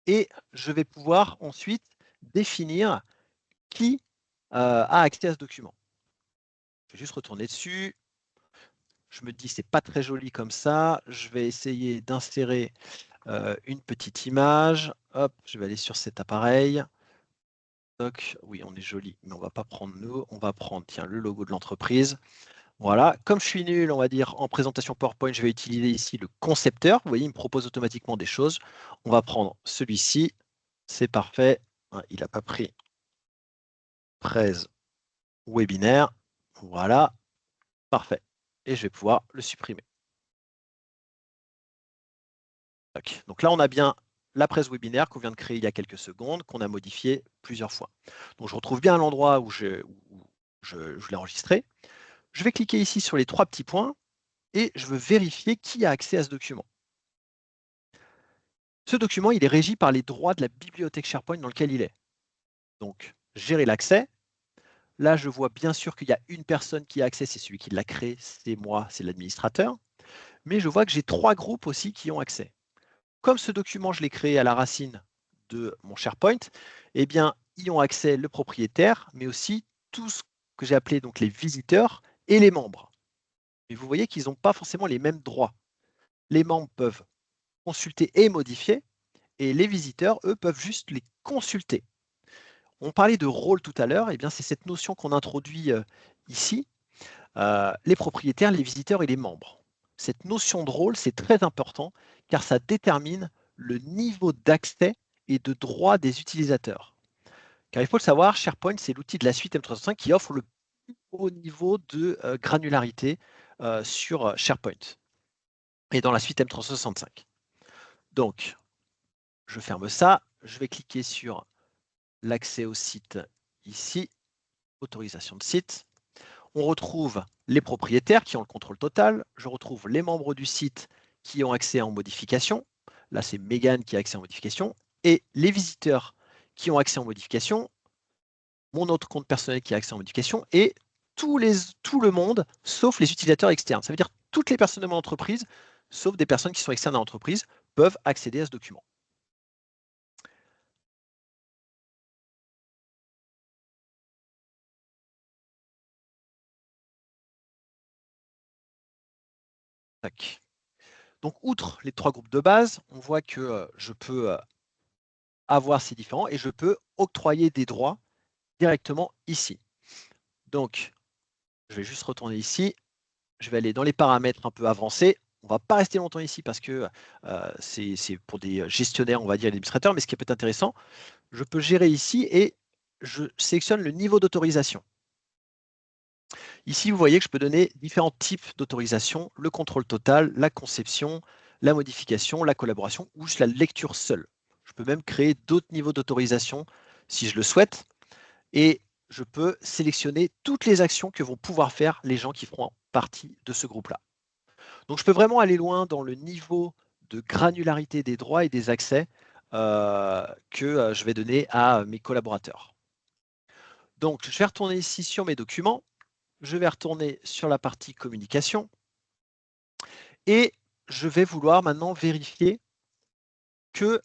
Et je vais pouvoir ensuite définir qui a accès à ce document. Je vais juste retourner dessus. Je me dis, c'est pas très joli comme ça. Je vais essayer d'insérer une petite image. Hop, je vais aller sur cet appareil. Donc, oui, on est joli, mais on ne va pas prendre nous. On va prendre tiens, le logo de l'entreprise. Voilà, comme je suis nul, on va dire, en présentation PowerPoint, je vais utiliser ici le concepteur. Vous voyez, il me propose automatiquement des choses. On va prendre celui-ci. C'est parfait. Il n'a pas pris presse webinaire. Voilà, parfait. Et je vais pouvoir le supprimer. Donc là, on a bien la presse webinaire qu'on vient de créer il y a quelques secondes, qu'on a modifié plusieurs fois. Donc je retrouve bien l'endroit où je l'ai enregistré. Je vais cliquer ici sur les 3 petits points et je veux vérifier qui a accès à ce document. Ce document, il est régi par les droits de la bibliothèque SharePoint dans lequel il est. Donc, gérer l'accès. Là, je vois bien sûr qu'il y a une personne qui a accès, c'est celui qui l'a créé, c'est moi, c'est l'administrateur. Mais je vois que j'ai 3 groupes aussi qui ont accès. Comme ce document, je l'ai créé à la racine de mon SharePoint, eh bien, y ont accès le propriétaire, mais aussi tout ce que j'ai appelé donc les visiteurs et les membres. Mais vous voyez qu'ils n'ont pas forcément les mêmes droits. Les membres peuvent consulter et modifier, et les visiteurs, eux, peuvent juste les consulter. On parlait de rôle tout à l'heure, et bien c'est cette notion qu'on introduit ici, les propriétaires, les visiteurs et les membres. Cette notion de rôle, c'est très important car ça détermine le niveau d'accès et de droit des utilisateurs. Car il faut le savoir, SharePoint, c'est l'outil de la suite M365 qui offre le plus haut niveau de granularité sur SharePoint et dans la suite M365. Donc, je ferme ça, je vais cliquer sur l'accès au site ici, autorisation de site. On retrouve les propriétaires qui ont le contrôle total. Je retrouve les membres du site qui ont accès en modification. Là, c'est Mégane qui a accès en modification. Et les visiteurs qui ont accès en modification. Mon autre compte personnel qui a accès en modification. Et tout le monde, sauf les utilisateurs externes. Ça veut dire toutes les personnes de mon entreprise, sauf des personnes qui sont externes à l'entreprise, peuvent accéder à ce document. Tac. Donc, outre les 3 groupes de base, on voit que je peux avoir ces différents et je peux octroyer des droits directement ici. Donc, je vais juste retourner ici. Je vais aller dans les paramètres un peu avancés. On ne va pas rester longtemps ici parce que c'est pour des gestionnaires, on va dire, administrateurs. Mais ce qui peut être intéressant, je peux gérer ici et je sélectionne le niveau d'autorisation. Ici, vous voyez que je peux donner différents types d'autorisation, le contrôle total, la conception, la modification, la collaboration ou juste la lecture seule. Je peux même créer d'autres niveaux d'autorisation si je le souhaite. Et je peux sélectionner toutes les actions que vont pouvoir faire les gens qui feront partie de ce groupe-là. Donc, je peux vraiment aller loin dans le niveau de granularité des droits et des accès que je vais donner à mes collaborateurs. Donc, je vais retourner ici sur mes documents. Je vais retourner sur la partie communication. Et je vais vouloir maintenant vérifier que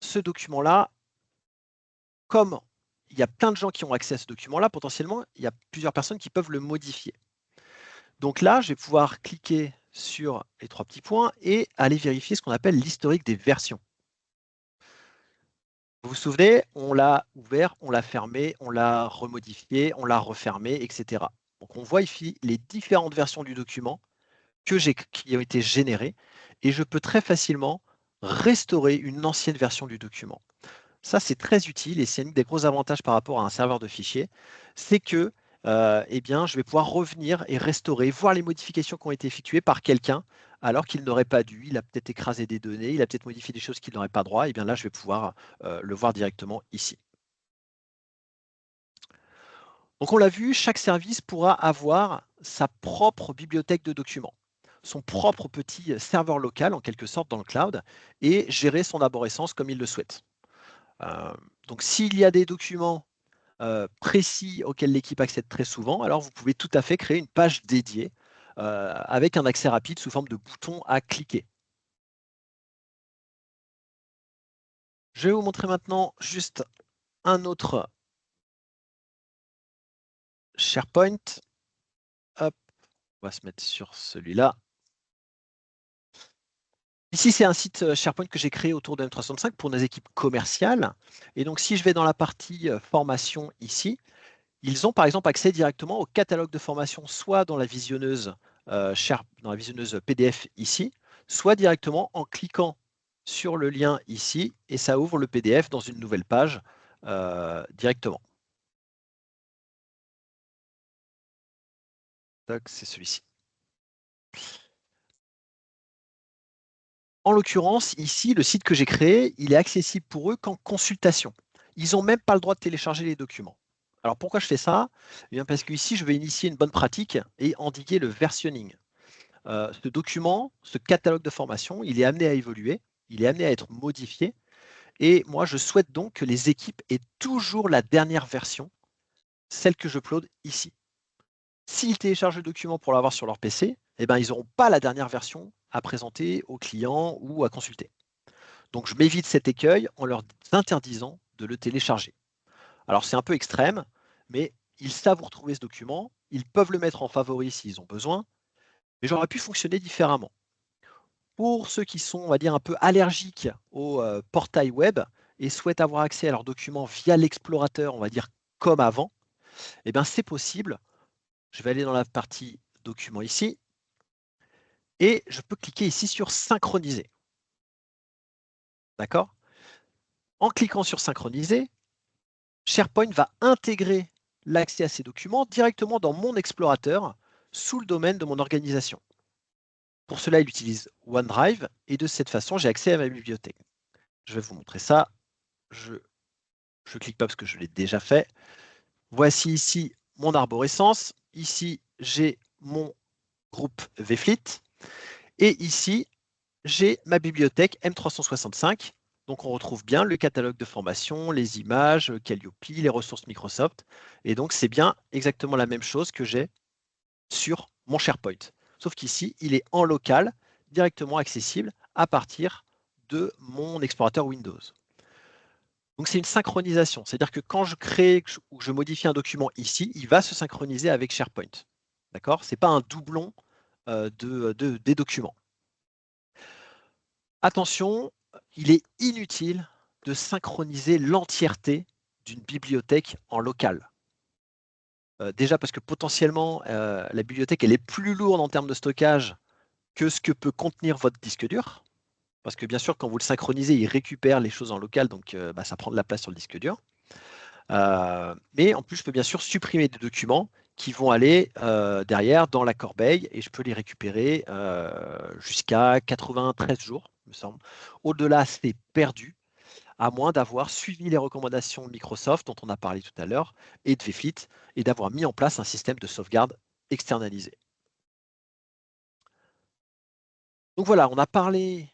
ce document-là, comme il y a plein de gens qui ont accès à ce document-là, potentiellement, il y a plusieurs personnes qui peuvent le modifier. Donc là, je vais pouvoir cliquer sur les 3 petits points et aller vérifier ce qu'on appelle l'historique des versions. Vous vous souvenez, on l'a ouvert, on l'a fermé, on l'a remodifié, on l'a refermé, etc. Donc on voit ici les différentes versions du document qui ont été générées et je peux très facilement restaurer une ancienne version du document. Ça, c'est très utile et c'est un des gros avantages par rapport à un serveur de fichiers, c'est que eh bien, je vais pouvoir revenir et restaurer, voir les modifications qui ont été effectuées par quelqu'un alors qu'il n'aurait pas dû. Il a peut-être écrasé des données, il a peut-être modifié des choses qu'il n'aurait pas droit. Et bien là, je vais pouvoir le voir directement ici. Donc, on l'a vu, chaque service pourra avoir sa propre bibliothèque de documents, son propre petit serveur local en quelque sorte dans le cloud et gérer son arborescence comme il le souhaite. Donc s'il y a des documents précis auxquels l'équipe accède très souvent, alors vous pouvez tout à fait créer une page dédiée avec un accès rapide sous forme de bouton à cliquer. Je vais vous montrer maintenant juste un autre SharePoint. Hop, on va se mettre sur celui-là. Ici, c'est un site SharePoint que j'ai créé autour de M365 pour nos équipes commerciales. Et donc, si je vais dans la partie formation ici, ils ont par exemple accès directement au catalogue de formation, soit dans la visionneuse, PDF ici, soit directement en cliquant sur le lien ici, et ça ouvre le PDF dans une nouvelle page directement. C'est celui-ci. En l'occurrence, ici, le site que j'ai créé, il est accessible pour eux qu'en consultation. Ils n'ont même pas le droit de télécharger les documents. Alors pourquoi je fais ça? Eh bien parce qu'ici, je vais initier une bonne pratique et endiguer le versionning. Ce document, ce catalogue de formation, il est amené à évoluer, il est amené à être modifié. Et moi, je souhaite donc que les équipes aient toujours la dernière version, celle que j'upload ici. S'ils téléchargent le document pour l'avoir sur leur PC, eh ben, ils n'auront pas la dernière version à présenter aux clients ou à consulter. Donc, je m'évite cet écueil en leur interdisant de le télécharger. Alors, c'est un peu extrême, mais ils savent où retrouver ce document, ils peuvent le mettre en favori s'ils ont besoin, mais j'aurais pu fonctionner différemment. Pour ceux qui sont, on va dire, un peu allergiques au portail web et souhaitent avoir accès à leurs documents via l'explorateur, on va dire comme avant, eh bien, c'est possible. Je vais aller dans la partie documents ici et je peux cliquer ici sur synchroniser. D'accord? En cliquant sur synchroniser, SharePoint va intégrer l'accès à ces documents directement dans mon explorateur sous le domaine de mon organisation. Pour cela, il utilise OneDrive et de cette façon, j'ai accès à ma bibliothèque. Je vais vous montrer ça. Je ne clique pas parce que je l'ai déjà fait. Voici ici mon arborescence. Ici, j'ai mon groupe VFleet. Et ici, j'ai ma bibliothèque M365. Donc, on retrouve bien le catalogue de formation, les images, Calliope, les ressources Microsoft. Et donc, c'est bien exactement la même chose que j'ai sur mon SharePoint. Sauf qu'ici, il est en local, directement accessible à partir de mon explorateur Windows. Donc, c'est une synchronisation. C'est-à-dire que quand je crée ou je modifie un document ici, il va se synchroniser avec SharePoint. D'accord? Ce n'est pas un doublon des documents. Attention, il est inutile de synchroniser l'entièreté d'une bibliothèque en local. Déjà parce que potentiellement, la bibliothèque elle est plus lourde en termes de stockage que ce que peut contenir votre disque dur. Parce que bien sûr, quand vous le synchronisez, il récupère les choses en local, donc ça prend de la place sur le disque dur. Mais en plus, je peux bien sûr supprimer des documents qui vont aller derrière dans la corbeille et je peux les récupérer jusqu'à 93 jours, me semble. Au-delà, c'est perdu, à moins d'avoir suivi les recommandations de Microsoft dont on a parlé tout à l'heure et de VFleet et d'avoir mis en place un système de sauvegarde externalisé. Donc voilà, on a parlé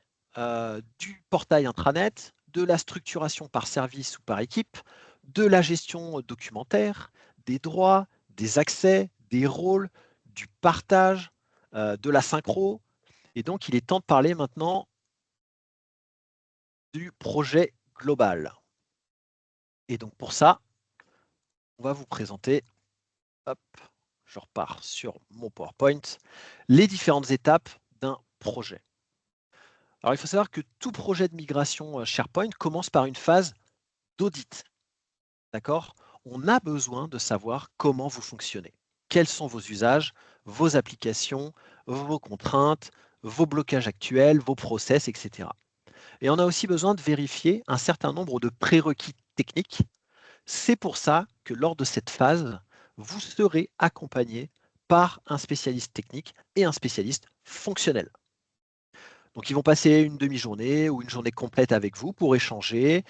du portail intranet, de la structuration par service ou par équipe, de la gestion documentaire, des droits, des accès, des rôles, du partage, de la synchro. Et donc, il est temps de parler maintenant du projet global. Et donc, pour ça, on va vous présenter, hop, je repars sur mon PowerPoint, les différentes étapes d'un projet. Alors, il faut savoir que tout projet de migration SharePoint commence par une phase d'audit. D'accord? On a besoin de savoir comment vous fonctionnez. Quels sont vos usages, vos applications, vos contraintes, vos blocages actuels, vos process, etc. Et on a aussi besoin de vérifier un certain nombre de prérequis techniques. C'est pour ça que lors de cette phase, vous serez accompagné par un spécialiste technique et un spécialiste fonctionnel. Donc, ils vont passer une demi-journée ou une journée complète avec vous pour échanger,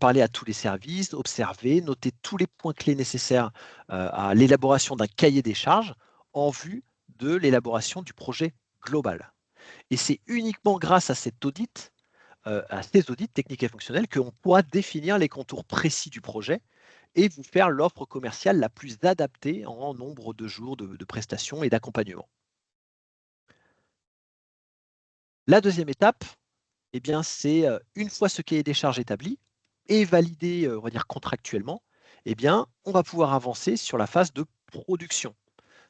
parler à tous les services, observer, noter tous les points clés nécessaires à l'élaboration d'un cahier des charges en vue de l'élaboration du projet global. Et c'est uniquement grâce à cet audit, à ces audits techniques et fonctionnels, qu'on pourra définir les contours précis du projet et vous faire l'offre commerciale la plus adaptée en nombre de jours de prestations et d'accompagnement. La deuxième étape, eh bien, c'est une fois ce cahier des charges établi et validé, on va dire contractuellement, eh bien, on va pouvoir avancer sur la phase de production,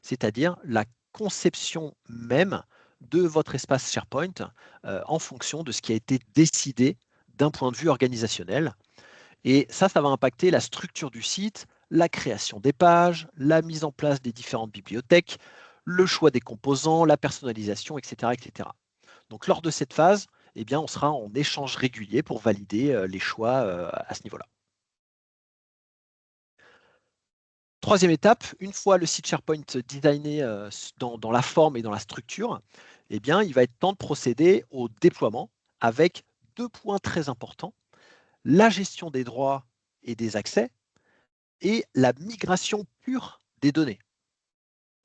c'est-à-dire la conception même de votre espace SharePoint en fonction de ce qui a été décidé d'un point de vue organisationnel. Et ça va impacter la structure du site, la création des pages, la mise en place des différentes bibliothèques, le choix des composants, la personnalisation, etc., etc. Donc lors de cette phase, eh bien, on sera en échange régulier pour valider les choix à ce niveau-là. Troisième étape, une fois le site SharePoint designé dans la forme et dans la structure, eh bien, il va être temps de procéder au déploiement avec deux points très importants, la gestion des droits et des accès et la migration pure des données.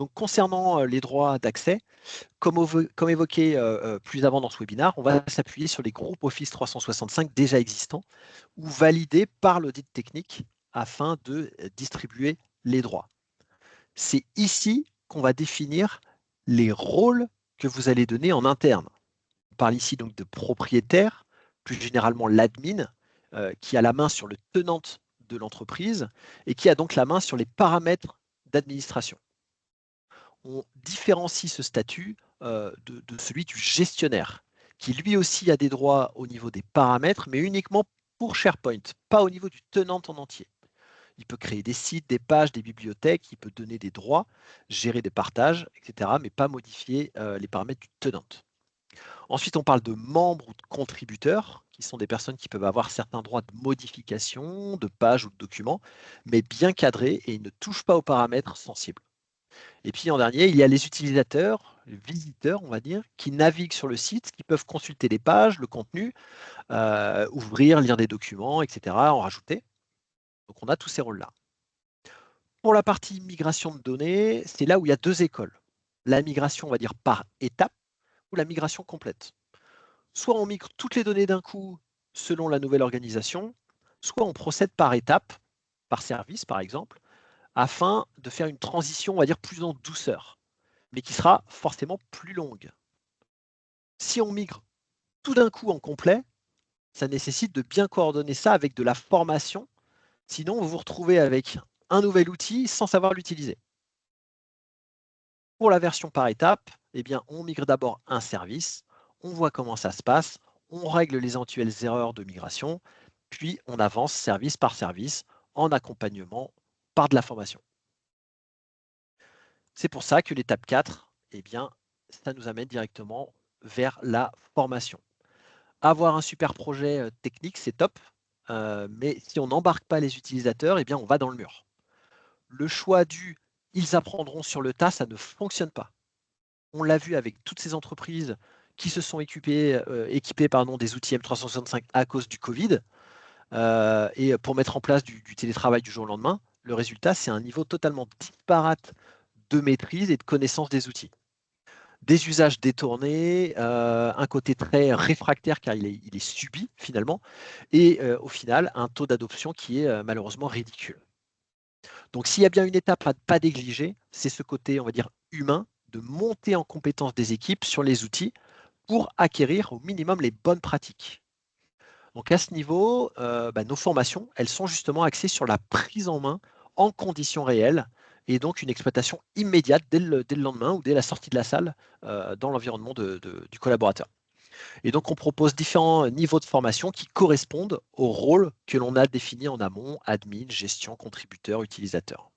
Donc concernant les droits d'accès, comme évoqué plus avant dans ce webinaire, on va s'appuyer sur les groupes Office 365 déjà existants ou validés par l'audit technique afin de distribuer les droits. C'est ici qu'on va définir les rôles que vous allez donner en interne. On parle ici donc de propriétaire, plus généralement l'admin, qui a la main sur le tenant de l'entreprise et qui a donc la main sur les paramètres d'administration. On différencie ce statut de celui du gestionnaire, qui lui aussi a des droits au niveau des paramètres, mais uniquement pour SharePoint, pas au niveau du tenant en entier. Il peut créer des sites, des pages, des bibliothèques, il peut donner des droits, gérer des partages, etc., mais pas modifier les paramètres du tenant. Ensuite, on parle de membres ou de contributeurs, qui sont des personnes qui peuvent avoir certains droits de modification, de pages ou de documents, mais bien cadrés et ils ne touchent pas aux paramètres sensibles. Et puis en dernier, il y a les utilisateurs, les visiteurs, on va dire, qui naviguent sur le site, qui peuvent consulter les pages, le contenu, ouvrir, lire des documents, etc., en rajouter. Donc on a tous ces rôles-là. Pour la partie migration de données, c'est là où il y a deux écoles. La migration, on va dire, par étape ou la migration complète. Soit on migre toutes les données d'un coup selon la nouvelle organisation, soit on procède par étapes, par service par exemple, afin de faire une transition, on va dire, plus en douceur, mais qui sera forcément plus longue. Si on migre tout d'un coup en complet, ça nécessite de bien coordonner ça avec de la formation, sinon vous vous retrouvez avec un nouvel outil sans savoir l'utiliser. Pour la version par étape, eh bien, on migre d'abord un service, on voit comment ça se passe, on règle les éventuelles erreurs de migration, puis on avance service par service en accompagnement par de la formation. C'est pour ça que l'étape 4, eh bien, ça nous amène directement vers la formation. Avoir un super projet technique, c'est top, mais si on n'embarque pas les utilisateurs, eh bien, on va dans le mur. Le choix du ils apprendront sur le tas, ça ne fonctionne pas. On l'a vu avec toutes ces entreprises qui se sont équipées des outils M365 à cause du Covid, et pour mettre en place du télétravail du jour au lendemain. Le résultat, c'est un niveau totalement disparate de maîtrise et de connaissance des outils. Des usages détournés, un côté très réfractaire car il est subi finalement, et au final, un taux d'adoption qui est malheureusement ridicule. Donc s'il y a bien une étape à ne pas négliger, c'est ce côté, on va dire, humain, de monter en compétence des équipes sur les outils pour acquérir au minimum les bonnes pratiques. Donc à ce niveau, nos formations, elles sont justement axées sur la prise en main en conditions réelles et donc une exploitation immédiate dès le lendemain ou dès la sortie de la salle dans l'environnement du collaborateur. Et donc on propose différents niveaux de formation qui correspondent au rôle que l'on a défini en amont, admin, gestion, contributeur, utilisateur.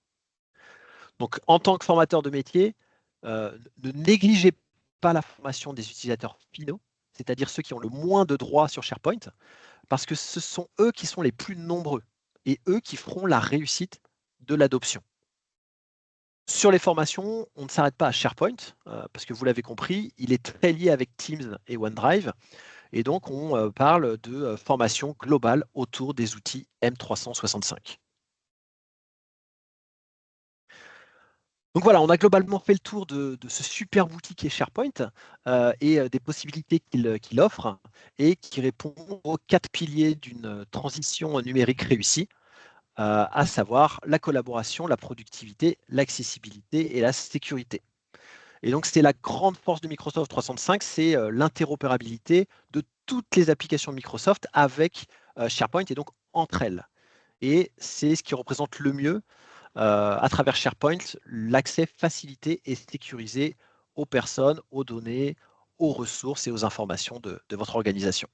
Donc en tant que formateur de métier, ne négligez pas la formation des utilisateurs finaux, c'est-à-dire ceux qui ont le moins de droits sur SharePoint, parce que ce sont eux qui sont les plus nombreux et eux qui feront la réussite de l'adoption. Sur les formations, on ne s'arrête pas à SharePoint, parce que vous l'avez compris, il est très lié avec Teams et OneDrive, et donc on parle de formation globale autour des outils M365. Donc voilà, on a globalement fait le tour de ce superbe outil qui est SharePoint et des possibilités qu'il offre et qui répond aux 4 piliers d'une transition numérique réussie, à savoir la collaboration, la productivité, l'accessibilité et la sécurité. Et donc, c'est la grande force de Microsoft 365, c'est l'interopérabilité de toutes les applications Microsoft avec SharePoint et donc entre elles. Et c'est ce qui représente le mieux à travers SharePoint l'accès facilité et sécurisé aux personnes, aux données, aux ressources et aux informations de votre organisation.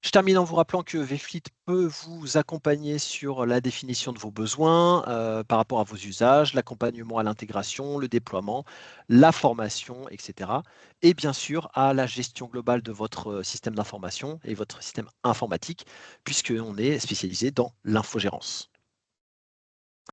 Je termine en vous rappelant que VFleet peut vous accompagner sur la définition de vos besoins par rapport à vos usages, l'accompagnement à l'intégration, le déploiement, la formation, etc. Et bien sûr à la gestion globale de votre système d'information et votre système informatique, puisqu'on est spécialisé dans l'infogérance.